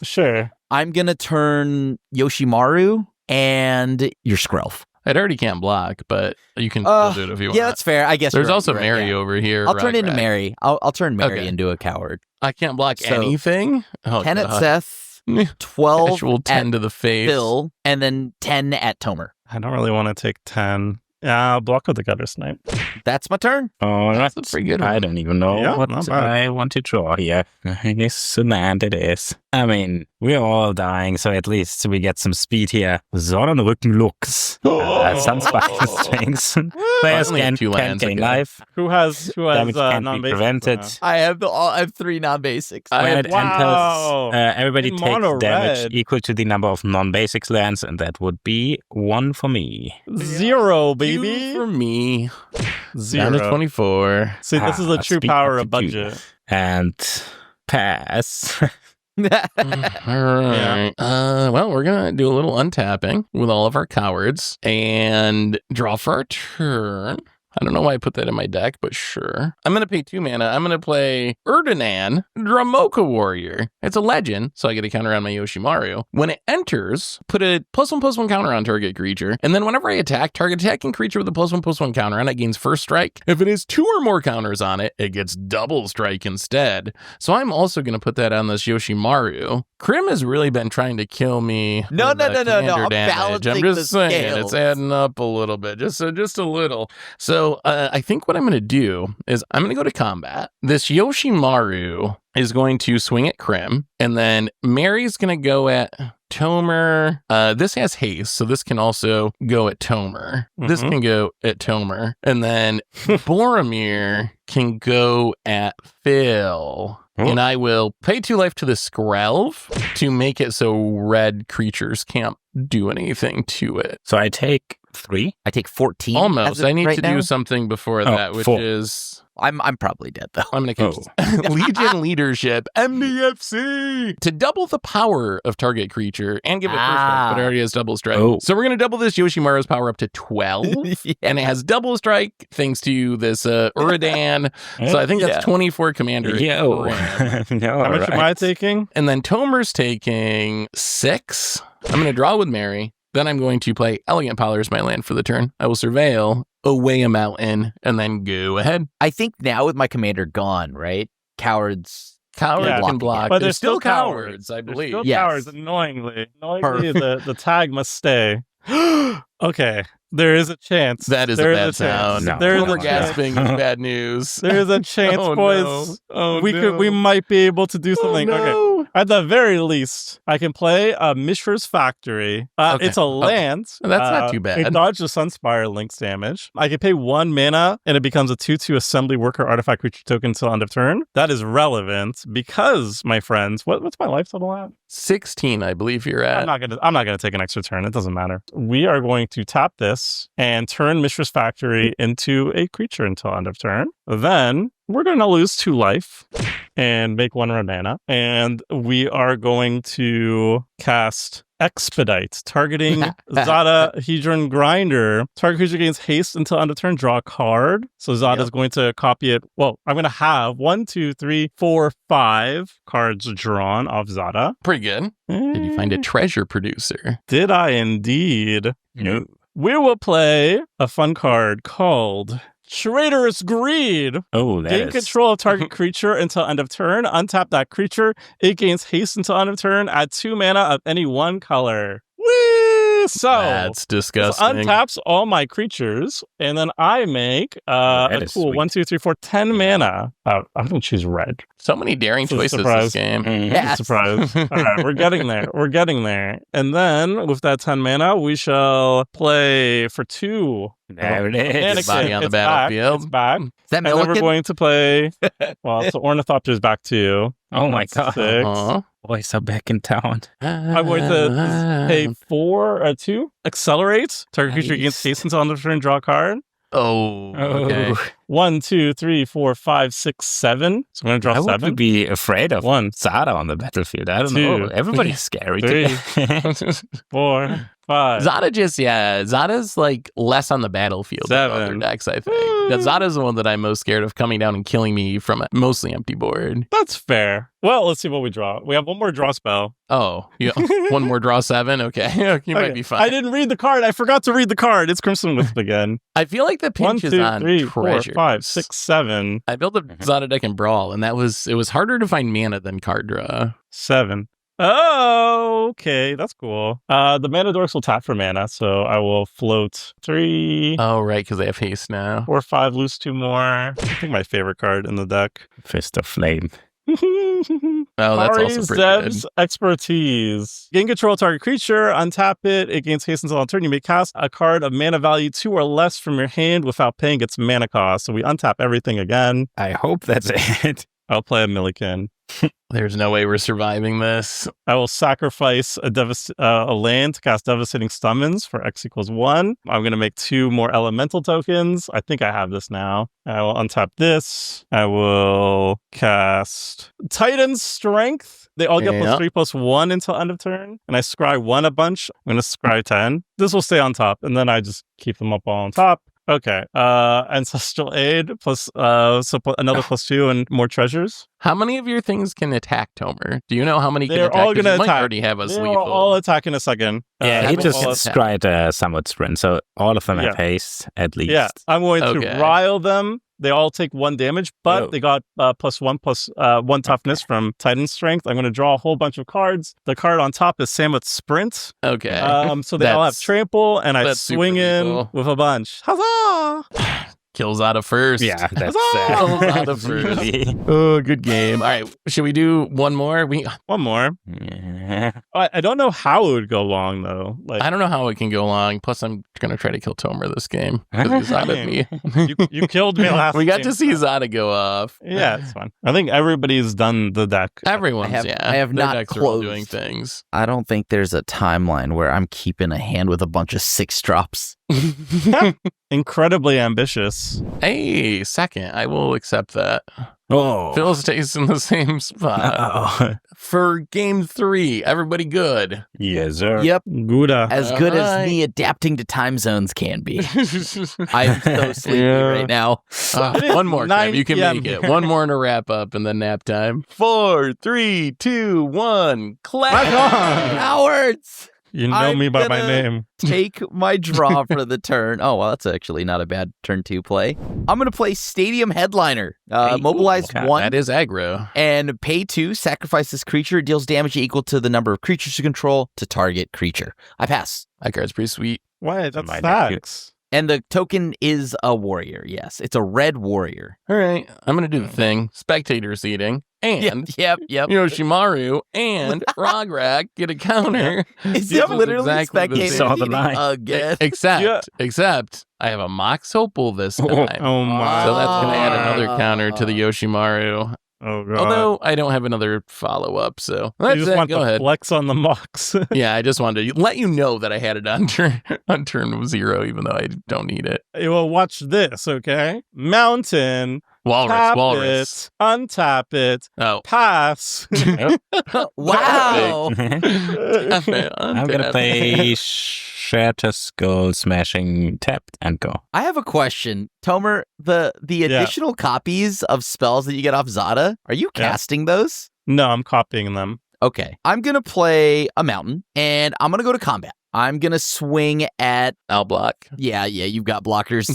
Sure. I'm gonna turn Yoshimaru and your Skrelf. It already can't block, but you can still do it if you want. Yeah, that's fair. I guess There's you're right, also you're right, Mary yeah. over here. I'll turn into Rograt. Mary. I'll turn Mary Okay. into a coward. I can't block So, anything. 10 at God. Seth, 12 Actual 10 at to the face. Phil, and then 10 at Tomer. I don't really want to take 10. Yeah, I'll block with the Gutter Snipe. That's my turn. All right. That's a pretty good one. I don't even know Yeah, what not bad. I want to draw here. Yes, and it is. I mean, we're all dying, so at least we get some speed here. Sonnenrücken looks. Sunspire strings. Players Finally can 2 lands gain again. life. Who has Damage can't be non-basic? prevented. I have 3 non-basics. I When have it wow. enters, everybody In takes mono damage red. equal to the number of non-basics lands, and that would be 1 for me. 0, 2 baby. for me. Down to 0. 24. See, this is the true speak power up of to you. budget. And pass. All right. Well, we're going to do a little untapping with all of our cowards and draw for our turn. I don't know why I put that in my deck, but sure. I'm going to pay 2 mana. I'm going to play Erdonan, Dramoka Warrior. It's a legend, so I get a counter on my Yoshimaru. When it enters, put a +1/+1 counter on target creature, and then whenever I attack, target attacking creature with a +1/+1 counter on it gains first strike. If it has 2 or more counters on it, it gets double strike instead. So I'm also going to put that on this Yoshimaru. Krim has really been trying to kill me. No, with, no, no, no, no. commander I'm damage. balancing I'm just the saying, scales. it's adding up a little bit, just a little. So I think what I'm going to do is I'm going to go to combat. This Yoshimaru is going to swing at Krim, and then Mary's going to go at Tomer. This has haste, so this can also go at Tomer. This Mhm. can go at Tomer. And then Boromir can go at Phil. And I will pay 2 life to the Skrelv to make it so red creatures can't do anything to it. So I take 3. I take 14. Almost. as of I need right to now. do something before that, which 4. is... I'm probably dead though. I'm going to catch Legion Leadership, MDFC, to double the power of target creature and give it first strike, but it already has double strike. Oh. So we're going to double this Yoshimaru's power up to 12, Yeah. and it has double strike thanks to this Uridan. So I think that's Yeah. 24 commander. Yo. Ram. No, How much am I taking? And then Tomer's taking 6. I'm going to draw with Mary. Then I'm going to play Elegant Power as my land for the turn. I will surveil away a mountain and then go ahead. I think now with my commander gone, right? Cowards. Cowards Yeah. can block. But They're they're still still cowards, I They're believe. still Yes. cowards, annoyingly. The tag must stay. Okay, there is a chance. That is There a is bad chance. sound. No. There is Homer a chance. gasping is bad news. There is a chance, Oh, boys. no. Oh, We might be able to do something. Okay. Okay. At the very least, I can play Mishra's Factory. Okay. It's a land. That's not too bad. It dodges the Sunspire Link's damage. I can pay 1 mana, and it becomes a 2/2 Assembly Worker Artifact Creature token until end of turn. That is relevant because, my friends, what's my life total at? 16, I believe you're at. I'm not gonna take an extra turn. It doesn't matter. We are going to tap this and turn Mishra's Factory into a creature until end of turn. Then we're going to lose 2 life and make 1 red mana. And we are going to cast Expedite, targeting Zada Hedron Grinder. Target creature gains haste until end of turn. Draw a card. So Zada is going to copy it. Well, I'm going to have 1, 2, 3, 4, 5 cards drawn off Zada. Pretty good. Did you find a treasure producer? Did I indeed? No. We will play a fun card called Traitorous Greed. Oh, that Gain is... control of target creature until end of turn. Untap that creature. It gains haste until end of turn. Add 2 mana of any one color. Woo! So That's this disgusting. untaps all my creatures, and then I make that a is cool sweet. 1, 2, 3, 4, 10 mana. I'm going to choose red. So many daring It's a choices surprise. this game. Mhm. Yes. Surprise. All right, we're getting there. We're getting there. And then with that 10 mana, we shall play for 2. There it Mannequin. is. Body on the It's back. battlefield. It's back. Is that And then we're Milliken? going to play. Well, so Ornithopter's back too. Oh my That's god. 6. Uh-huh. Boys are back in town. I'm going to pay 2. Accelerate. Target creature Nice. gains haste until end of turn. Draw a card. Oh, okay. 1, 2, 3, 4, 5, 6, 7. So I'm going to draw I would 7. be afraid of 1, Zara on the battlefield. I don't 2, know. Everybody's scary. 3, today. 4, 5. Zada's like less on the battlefield than other 7. decks, I think. Zada's the one that I'm most scared of coming down and killing me from a mostly empty board. That's fair. Well, let's see what we draw. We have one more draw spell. Oh, yeah. One more draw 7? Okay. You might be fine. I didn't read the card. I forgot to read the card. It's Crimson Wisp again. I feel like the 1, pinch is 2, on 3, 4, treasures. 5, 6, 7. I built a Zada deck in Brawl, and it was harder to find mana than card draw. 7. Oh, okay. That's cool. The mana dorks will tap for mana, so I will float 3. Oh, right, because they have haste now. 4, 5, lose 2 more. I think my favorite card in the deck. Fist of Flame. Oh, that's also pretty Zeb's good. Expertise. Gain control of target creature, untap it. It gains haste until on turn. You may cast a card of mana value 2 or less from your hand without paying its mana cost. So we untap everything again. I hope that's it. I'll play a Milliken. There's no way we're surviving this. I will sacrifice a land to cast Devastating Summons for X = 1. I'm going to make 2 more elemental tokens. I think I have this now. I will untap this. I will cast Titan's Strength. They all get +3/+1 until end of turn. And I scry 1 a bunch. I'm going to scry 10. This will stay on top. And then I just keep them up all on top. Okay. Ancestral Aid plus another +2 and more treasures. How many of your things can attack, Tomer? Do you know how many They're can attack? all gonna You might attack. already have us They're lethal. all attack in a second. Yeah, he all just attack. tried Summit Sprint, so all of them have Yeah. haste, at least. Yeah, I'm going Okay. to rile them. They all take 1 damage, but Oh. they got +1/+1 toughness from Titan Strength. I'm going to draw a whole bunch of cards. The card on top is Samuth's Sprint. Okay. So they all have That's- trample, and I that's super swing in lethal. with a bunch. Huzzah! Kills out of first. Yeah, that's Kills out of first. Oh, good game. All right. Should we do one more? One more. Yeah. I don't know how it would go long, though. Like, I don't know how it can go long. Plus, I'm going to try to kill Tomer this game. 'Cause he's out at me. you killed me last We got game. to see Zada go off. Yeah, it's fine. I think everybody's done the deck. Everyone's, I have Their not decks are all closed. doing things. I don't think there's a timeline where I'm keeping a hand with a bunch of 6 drops. Incredibly ambitious. Hey, second. I will accept that. Oh. Phil stays in the same spot. Oh. For game 3, everybody good. Yes, sir. Yep, Gouda. as good Alright. as me adapting to time zones can be. I'm so sleepy right now. One more, 9 Kev. You can PM. make it. One more to wrap up and then nap time. 4, 3, 2, 1. Clap. Cowards! You know I'm me by my gonna- name. Take my draw for the turn. Oh, well, that's actually not a bad turn 2 play. I'm going to play Stadium Headliner. Mobilize okay. 1 That is aggro. and pay 2. Sacrifice this creature. It deals damage equal to the number of creatures you control to target creature. I pass. That card's pretty sweet. Why? That's My facts. And the token is a warrior. Yes, it's a red warrior. All right. I'm going to do the thing. Spectator seating. And Yep. Yoshimaru and Rograk get a counter. Is This it is literally exactly the spectator same. Saw the seating line. again? Except I have a Mox Opal this time. Oh my. So that's going to add another Ah. counter to the Yoshimaru. Oh god. Although I don't have another follow-up, so you that's just it. want Go to ahead. flex on the mocks. Yeah, I just wanted to let you know that I had it on turn 0, even though I don't need it. Well, watch this, okay? Mountain. Tap Walrus. it. Untap it. Oh. Pass. Wow. I'm going to play Shatter Skull Smashing Tapped and go. I have a question. Tomer, the additional copies of spells that you get off Zada, are you Yeah. casting those? No, I'm copying them. Okay. I'm going to play a mountain and I'm going to go to combat. I'm going to swing at... I'll block. Yeah, you've got blockers.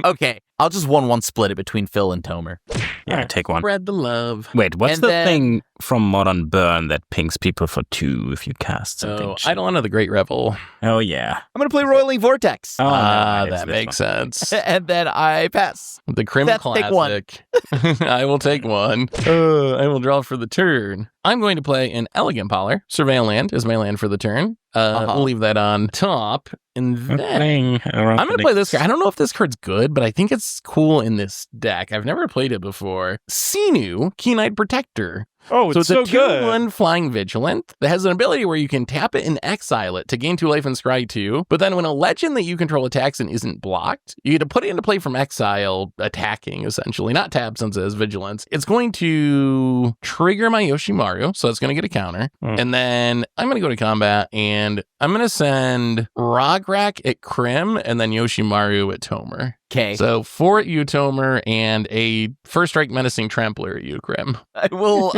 Okay. I'll just 1-1 split it between Phil and Tomer. Yeah, Alright. take one. Spread the love. Wait, what's And the then- thing from Modern Burn that pings people for 2 if you cast something? Oh, Eidolon of the Great Revel. Oh, yeah. I'm going to play Roiling Vortex. Oh, Ah, no, it's that this makes one. sense. And then I pass. The Crim Seth, take one. Classic. I will take one. I will draw for the turn. I'm going to play an Elegant Poller. Surveil Land is my land for the turn. We'll leave that on top. And then I'm going to play this card. I don't know if this card's good, but I think it's cool in this deck. I've never played it before. Sinu, Keen-Eyed Protector. Oh, So it's it's so a good. 2/1 flying vigilant that has an ability where you can tap it and exile it to gain 2 life and scry 2. But then when a legend that you control attacks and isn't blocked, you get to put it into play from exile, attacking essentially, not tap since it has vigilance. It's going to trigger my Yoshimaru, so it's going to get a counter. And then I'm going to go to combat and I'm going to send Rograk at Krim and then Yoshimaru at Tomer. Okay. So 4 at you, Tomer, and a First Strike Menacing Trampler at you, Krim. I will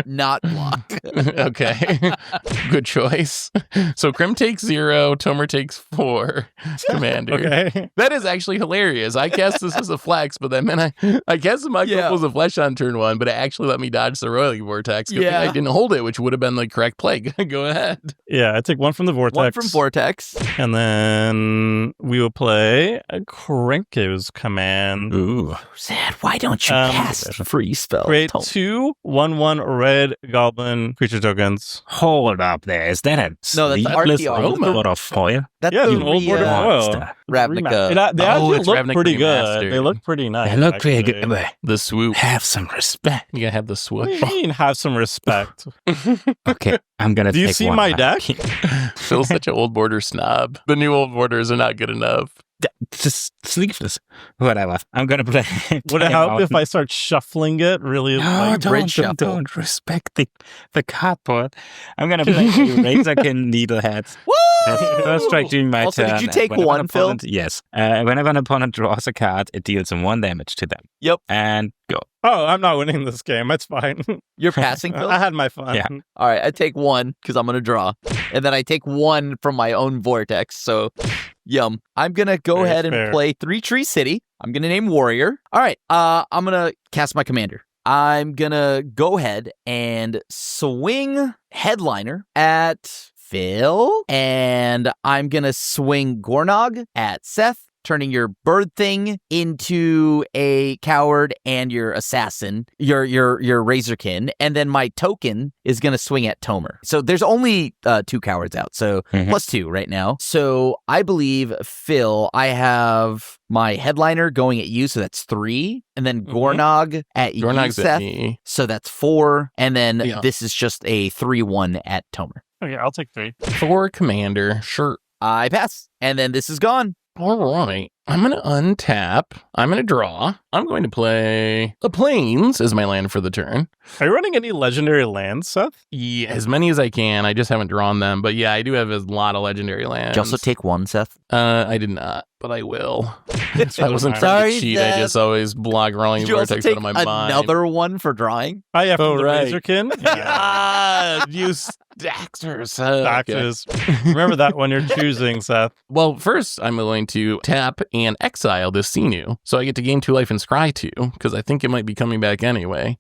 not block. Okay. Good choice. So Krim takes 0, Tomer takes 4. Commander. Okay. That is actually hilarious. I cast this as a flex, but then man, I cast my Yeah. was a flesh on turn 1, but it actually let me dodge the Royal Vortex. Good thing Yeah. I didn't hold it, which would have been the correct play. Go ahead. Yeah, I take 1 from the vortex. 1 from Vortex. And then we will play a Krenko's command. Ooh. Sad, why don't you cast free spell? Create 2 1/1 red goblin creature tokens. Hold up there. Is that a No, that's sleeveless RTR. robot of foil? That's Yeah, the it's an old board of Ravnica. foil. Monster. Ravnica. They Oh, actually it's look Ravnica pretty remastered. good. They look pretty nice. They look pretty actually. good. But The swoop. have some respect. You gotta have the What do swoosh. you mean have some respect? Okay, I'm gonna Do you take see one my back. Phil's such an old border snob. The new old borders are not good enough. Just sleeveless. Whatever. I'm gonna play. Would it help if I start shuffling it really? No, like, bridge shuffle. don't respect the cardboard. I'm gonna play Razorkin Needleheads. First strike during my Also, turn. did you take Whenever one, an Phil? opponent- Yes. Whenever an opponent draws a card, it deals 1 damage to them. Yep. And go. Oh, I'm not winning this game. That's fine. You're passing, Phil? I had my fun. Yeah. All right, I take 1 because I'm going to draw. And then I take 1 from my own Vortex. So, yum. I'm going to go Very ahead and fair. play 3 Tree City. I'm going to name Warrior. All right, I'm going to cast my commander. I'm going to go ahead and swing Headliner at Phil. And I'm going to swing Gornog at Seth, turning your bird thing into a coward and your assassin, your Razorkin, and then my token is going to swing at Tomer. So there's only 2 cowards out, so plus 2 right now. So I believe, Phil, I have my Headliner going at you, so that's 3, and then Gornog at you, Gornog's at Seth, me. so that's 4, and then Yeah. this is just a 3/1 at Tomer. Okay, I'll take 3. 4 commander. Sure. I pass, and then this is gone. All right. I'm going to untap. I'm going to draw. I'm going to play the Plains as my land for the turn. Are you running any legendary lands, Seth? Yeah, as many as I can. I just haven't drawn them. But yeah, I do have a lot of legendary lands. Did you also take 1, Seth? I did not, but I will. I wasn't trying Sorry, to cheat. Seth. I just always block rolling Did you also vortex take out of my mind. another one for drawing? Oh, yeah, from Oh, the right. Razorkin. God, you Daxters. Okay. Taxes. Remember that when you're choosing, Seth. Well, first, I'm going to tap and exile this Xenu. So I get to gain 2 life and scry 2, because I think it might be coming back anyway.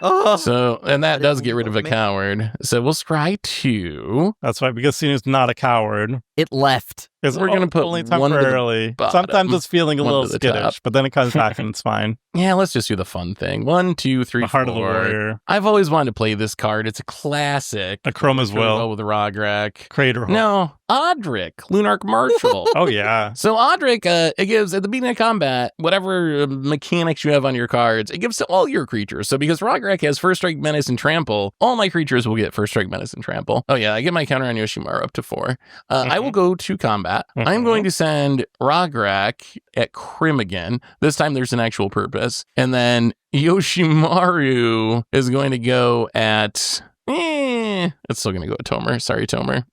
Oh, So, and that That does is get rid of a man. coward. So we'll scry 2. That's right, because Sinu's not a coward. it left. Because We're gonna put only one to the temporarily. bottom, Sometimes it's feeling a one little to the top. skittish, but then it comes back and it's fine. Yeah, let's just do the fun thing. 1, 2, 3, The heart 4. of the warrior. I've always wanted to play this card. It's a classic. A Chrome as Goes really well. with Rograk. Crater. No, Odric, Lunarch Marshal. Oh, yeah. So Odric, it gives at the beginning of combat, whatever mechanics you have on your cards, it gives to all your creatures. So because Rograk has First Strike, Menace, and Trample, all my creatures will get First Strike, Menace, and Trample. Oh yeah, I get my counter on Yoshimaru up to 4. I will go to combat. I'm going to send Rograk at Krim again. This time there's an actual purpose. And then Yoshimaru is going to go at... it's still going to go at Tomer. Sorry, Tomer.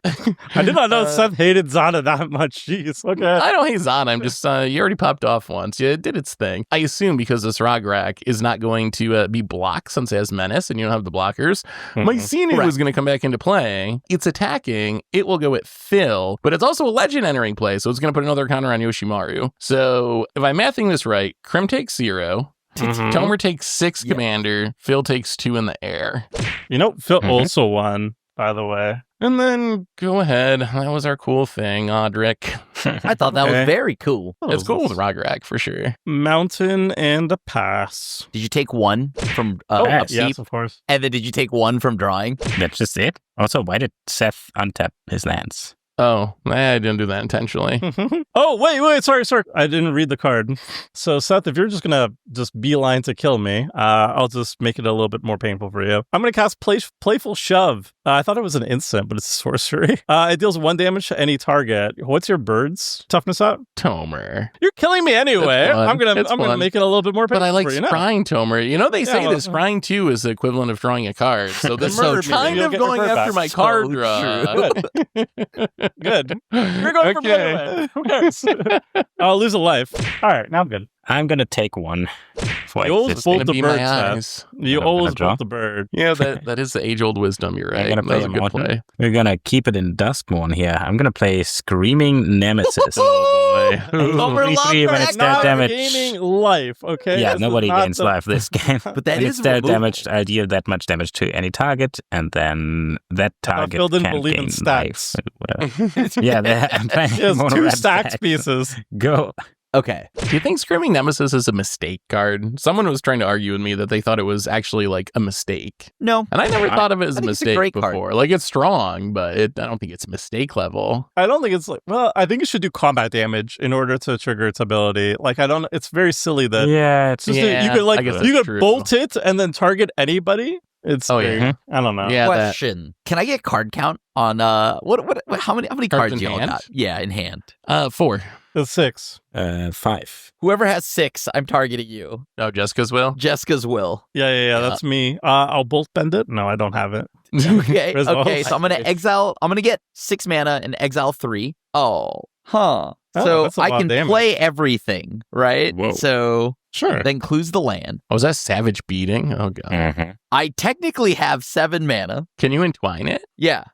I did not know Seth hated Zana that much. Jeez. Okay. I don't hate Zana. I'm just, you already popped off once. Yeah, it did its thing. I assume because this Rograk is not going to be blocked since it has Menace and you don't have the blockers. My Xenu is going to come back into play. It's attacking. It will go at Phil, but it's also a legend entering play, so it's going to put another counter on Yoshimaru. So if I'm mathing this right, Krim takes 0. Tomer takes 6 commander. Phil takes 2 in the air. You know, Phil also won, by the way. And then go ahead. That was our cool thing, Odric. I thought that Okay. was very cool. It's cool with Rograk for sure. Mountain and a pass. Did you take 1 from yes. upkeep? Yes, of course. And then did you take 1 from drawing? That's just it. Also, why did Seth untap his lands? Oh, I didn't do that intentionally. Oh, wait, sorry. I didn't read the card. So, Seth, if you're just going to just beeline to kill me, I'll just make it a little bit more painful for you. I'm going to cast Playful Shove. I thought it was an instant, but it's a sorcery. It deals 1 damage to any target. What's your bird's toughness up? Tomer. You're killing me anyway. I'm gonna make it a little bit more painful. But I like for you now. scrying Tomer. You know, they say that scrying 2 is the equivalent of drawing a card. So this is kind of going after my card draw. Good. You're going for me anyway. Who cares? I'll lose a life. All right, now I'm good. I'm gonna take 1. You always bolt the bird, eyes. Seth. You always bolt the bird. Yeah, that is the age-old wisdom. You're right. That was a good play. We're gonna keep it in Duskmourn here. I'm gonna play Screaming Nemesis. Oh boy. Stat damage. Gaining life, okay? Yeah, nobody gains life this game. But that and is it's stat removable. damage. I deal that much damage to any target, and then that target Phil didn't can't believe gain in stacks. life. Whatever. Yeah, I'm playing It's mono 2 red stacks pieces. Go. Okay. Do you think Screaming Nemesis is a mistake card? Someone was trying to argue with me that they thought it was actually like a mistake. No. And I never thought of it as a think it's a mistake great card. before. Like, it's strong, but I don't think it's mistake level. I don't think it's like, well, I think it should do combat damage in order to trigger its ability. Like, it's very silly that Yeah, it's just Yeah, you could I guess you that's could true. bolt it and then target anybody. It's Oh, very, yeah. I don't know. Yeah, that, Question. Can I get card count on what how many Cards cards in do y'all hand? got? Yeah, in hand. 4. It's 6. 5. Whoever has 6, I'm targeting you. Oh, Jessica's will? Jessica's will. Yeah, that's me. I'll bolt bend it. No, I don't have it. Okay. Where's Okay, all- so I'm gonna exile. I'm gonna get 6 mana and exile 3. Oh. Huh. Oh, So that's a I lot of can damage. play everything, right? Whoa. So Sure. that includes the land. Oh, is that Savage Beating? Oh, God. Mm-hmm. I technically have 7 mana. Can you entwine it? Yeah.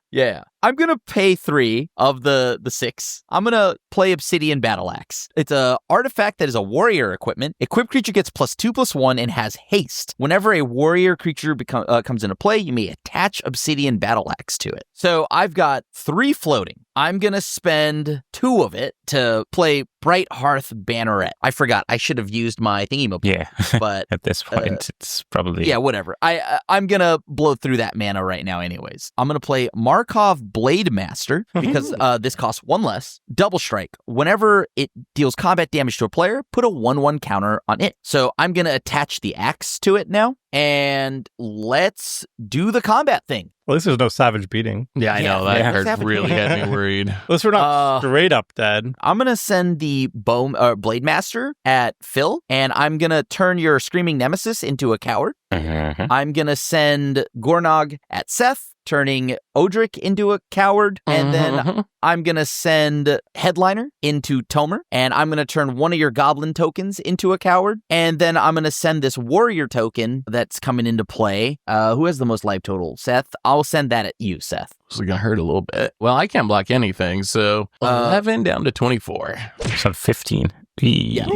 I'm gonna pay 3 of the 6. I'm gonna play Obsidian Battle Axe. It's a artifact that is a warrior equipment. Equipped creature gets +2/+1 and has haste. Whenever a warrior creature comes into play, you may attach Obsidian Battle Axe to it. So I've got 3 floating. I'm gonna spend 2 of it to play Bright Hearth Banneret. I forgot. I should have used my thingy-mo, Yeah. but At this point, it's probably yeah, whatever. I'm gonna blow through that mana right now anyways. I'm gonna play Markov Blade Master because this costs 1 less. Double Strike. Whenever it deals combat damage to a player, put a 1/1 counter on it. So I'm gonna attach the axe to it now, and let's do the combat thing. At least there's no savage beating. Yeah, I know. That Yeah. card Savage really Beating. had me worried. At least we're not straight up dead. I'm gonna send the Blade Master at Phil, and I'm gonna turn your Screaming Nemesis into a coward. Mhm. I'm gonna send Gornog at Seth, turning Odric into a coward, and then I'm gonna send Headliner into Tomer, and I'm gonna turn one of your Goblin tokens into a coward, and then I'm gonna send this Warrior token that's coming into play. Who has the most life total? Seth. I'll send that at you, Seth. This is going to hurt a little bit. Well, I can't block anything, so 11 down to 24. So 15. Yeah.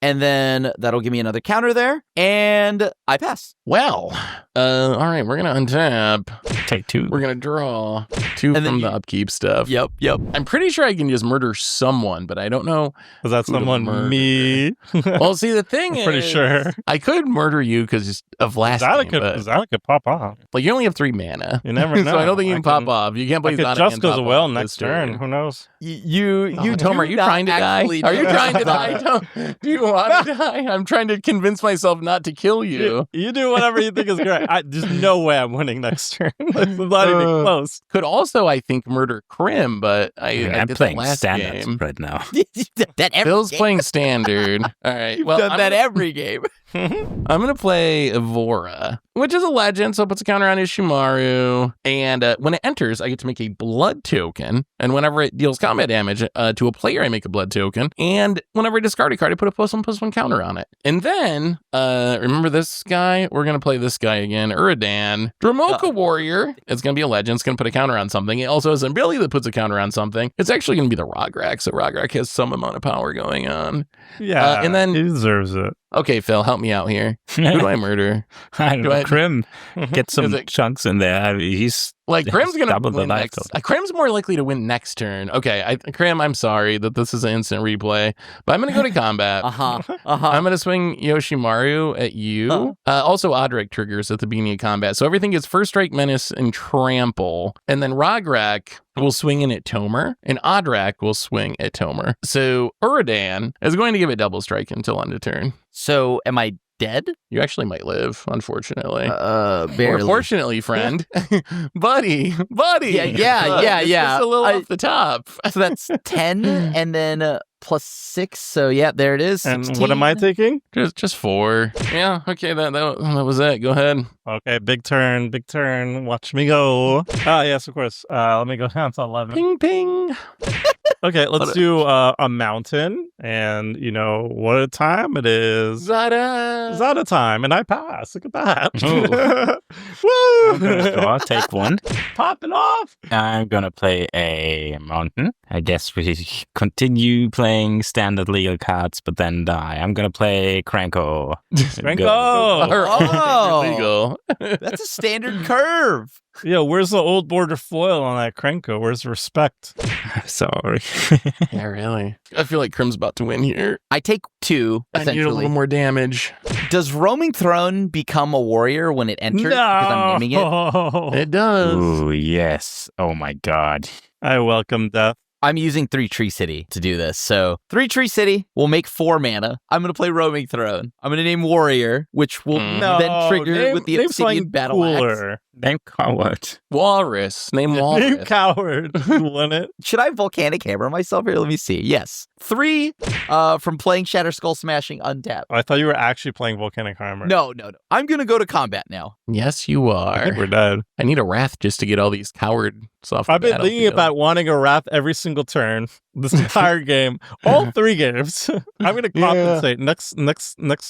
And then that'll give me another counter there, and I pass. Well, all right, we're going to untap. Take 2. We're going to draw 2 And then from you- the upkeep stuff. Yep. I'm pretty sure I can just murder someone, but I don't know. Was that Who to someone? murder? Me? Well, see, the thing is, Pretty sure. I could murder you because of last game, but Zala could pop off. like you only have 3 mana. You never know. So I don't think you can pop can- off. You can't play I could Zana just and goes pop well off next this turn. Who knows? You Tom, are you trying to die? Are you trying to die, Tom? Do you want to die? I'm trying to convince myself not to kill you. You do whatever you think is great. There's no way I'm winning next turn. It's not even close. Could also, I think, murder Krim, but I I'm did that playing last standards game. right now. that every Phil's game. playing standard. All right. Well, Done I'm that gonna- every game. I'm going to play Evora, which is a legend, so it puts a counter on Ishimaru. And when it enters, I get to make a blood token. And whenever it deals combat damage to a player, I make a blood token. And whenever I discard a card, I put a +1/+1 counter on it. And then, remember this guy? We're going to play this guy again, Uradan. Dramoka Warrior. It's going to be a legend. It's going to put a counter on something. It also has an ability that puts a counter on something. It's actually going to be the Rograk. So Rograk has some amount of power going on. Yeah. and then- he deserves it. Okay, Phil, help me out here. Who do I murder? I don't Do know. I- Krim. Get some Is it- chunks in there. He's Like, Krim's going Double to the win life next. total. Krim's more likely to win next turn. Okay, Krim, I'm sorry that this is an instant replay, but I'm going to go to combat. I'm going to swing Yoshimaru at you. Also, Odric triggers at the beginning of combat. So everything is First Strike, Menace, and Trample. And then Rograk will swing in at Tomer, and Odrak will swing at Tomer. So Uradan is going to give it double strike until end of turn. So am I dead? You actually might live, unfortunately. Barely. Or fortunately, friend. buddy. Yeah. Just a little off the top. So that's 10 and then plus 6. So yeah, there it is. And 16. what am I taking? Just 4. Yeah, okay, that was it. Go ahead. Okay, big turn. Watch me go. Yes, of course. Let me go down to 11. Ping, ping. Okay, let's do a mountain. And you know what time it is? Zada time. And I pass. Look at that. Woo! I'm gonna draw, take one. Pop it off. I'm gonna play a mountain. I guess we continue playing standard legal cards, but then die. I'm gonna play Cranko. Cranko! Oh. Legal. That's a standard curve. Yeah, where's the old border foil on that Cranko? Where's the respect? Sorry. Yeah, really. I feel like Krim's about to win here. I take 2, I need a essentially. little more damage. Does Roaming Throne become a warrior when it enters? Because I'm naming it. It does. Ooh, yes. Oh my god. I welcome death. I'm using 3 Tree City to do this. So 3 Tree City will make 4 mana. I'm going to play Roaming Throne. I'm going to name Warrior, which will then trigger with the Obsidian Battle Axe. Name coward. Walrus. Name Walrus. Name coward. You want it? Should I Volcanic Hammer myself here? Let me see. Yes. 3 from playing Shatter Skull Smashing untapped. I thought you were actually playing Volcanic Armor. No. I'm going to go to combat now. Yes, you are. I think we're dead. I need a Wrath just to get all these cowards off the I've been battlefield. thinking about wanting a Wrath every single turn this entire game. All 3 games. I'm going to compensate. Next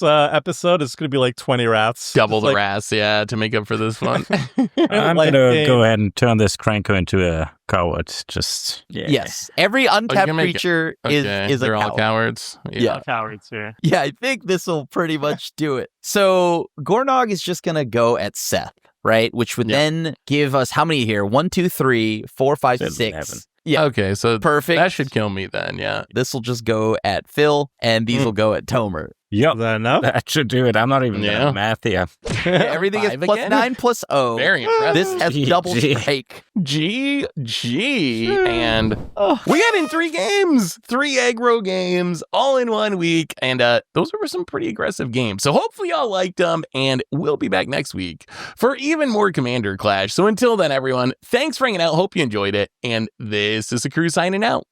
episode is going to be like 20 Wraths. Double the Like, Wraths, yeah, to make up for this one. I'm like gonna go ahead and turn this Cranko into a coward. Just Yes. Every untapped creature is a they're all coward. cowards. Yeah. cowards here. Yeah, I think this will pretty much do it. So Gornog is just going to go at Seth, right? Which would then give us how many here? 1, 2, 3, 4, 5, 6. 11. Yeah. Okay, so Perfect. that should kill me then, yeah. This will just go at Phil, and these will go at Tomer. Yep. Is that enough? That should do it. I'm not even Yeah. doing math here. Everything is 5 plus again? 9 plus 0. Very impressive. This has double GG. strike. GG. And we got in 3 games, 3 aggro games, all in 1 week. And those were some pretty aggressive games. So hopefully y'all liked them. And we'll be back next week for even more Commander Clash. So until then, everyone, thanks for hanging out. Hope you enjoyed it. And this is the crew signing out.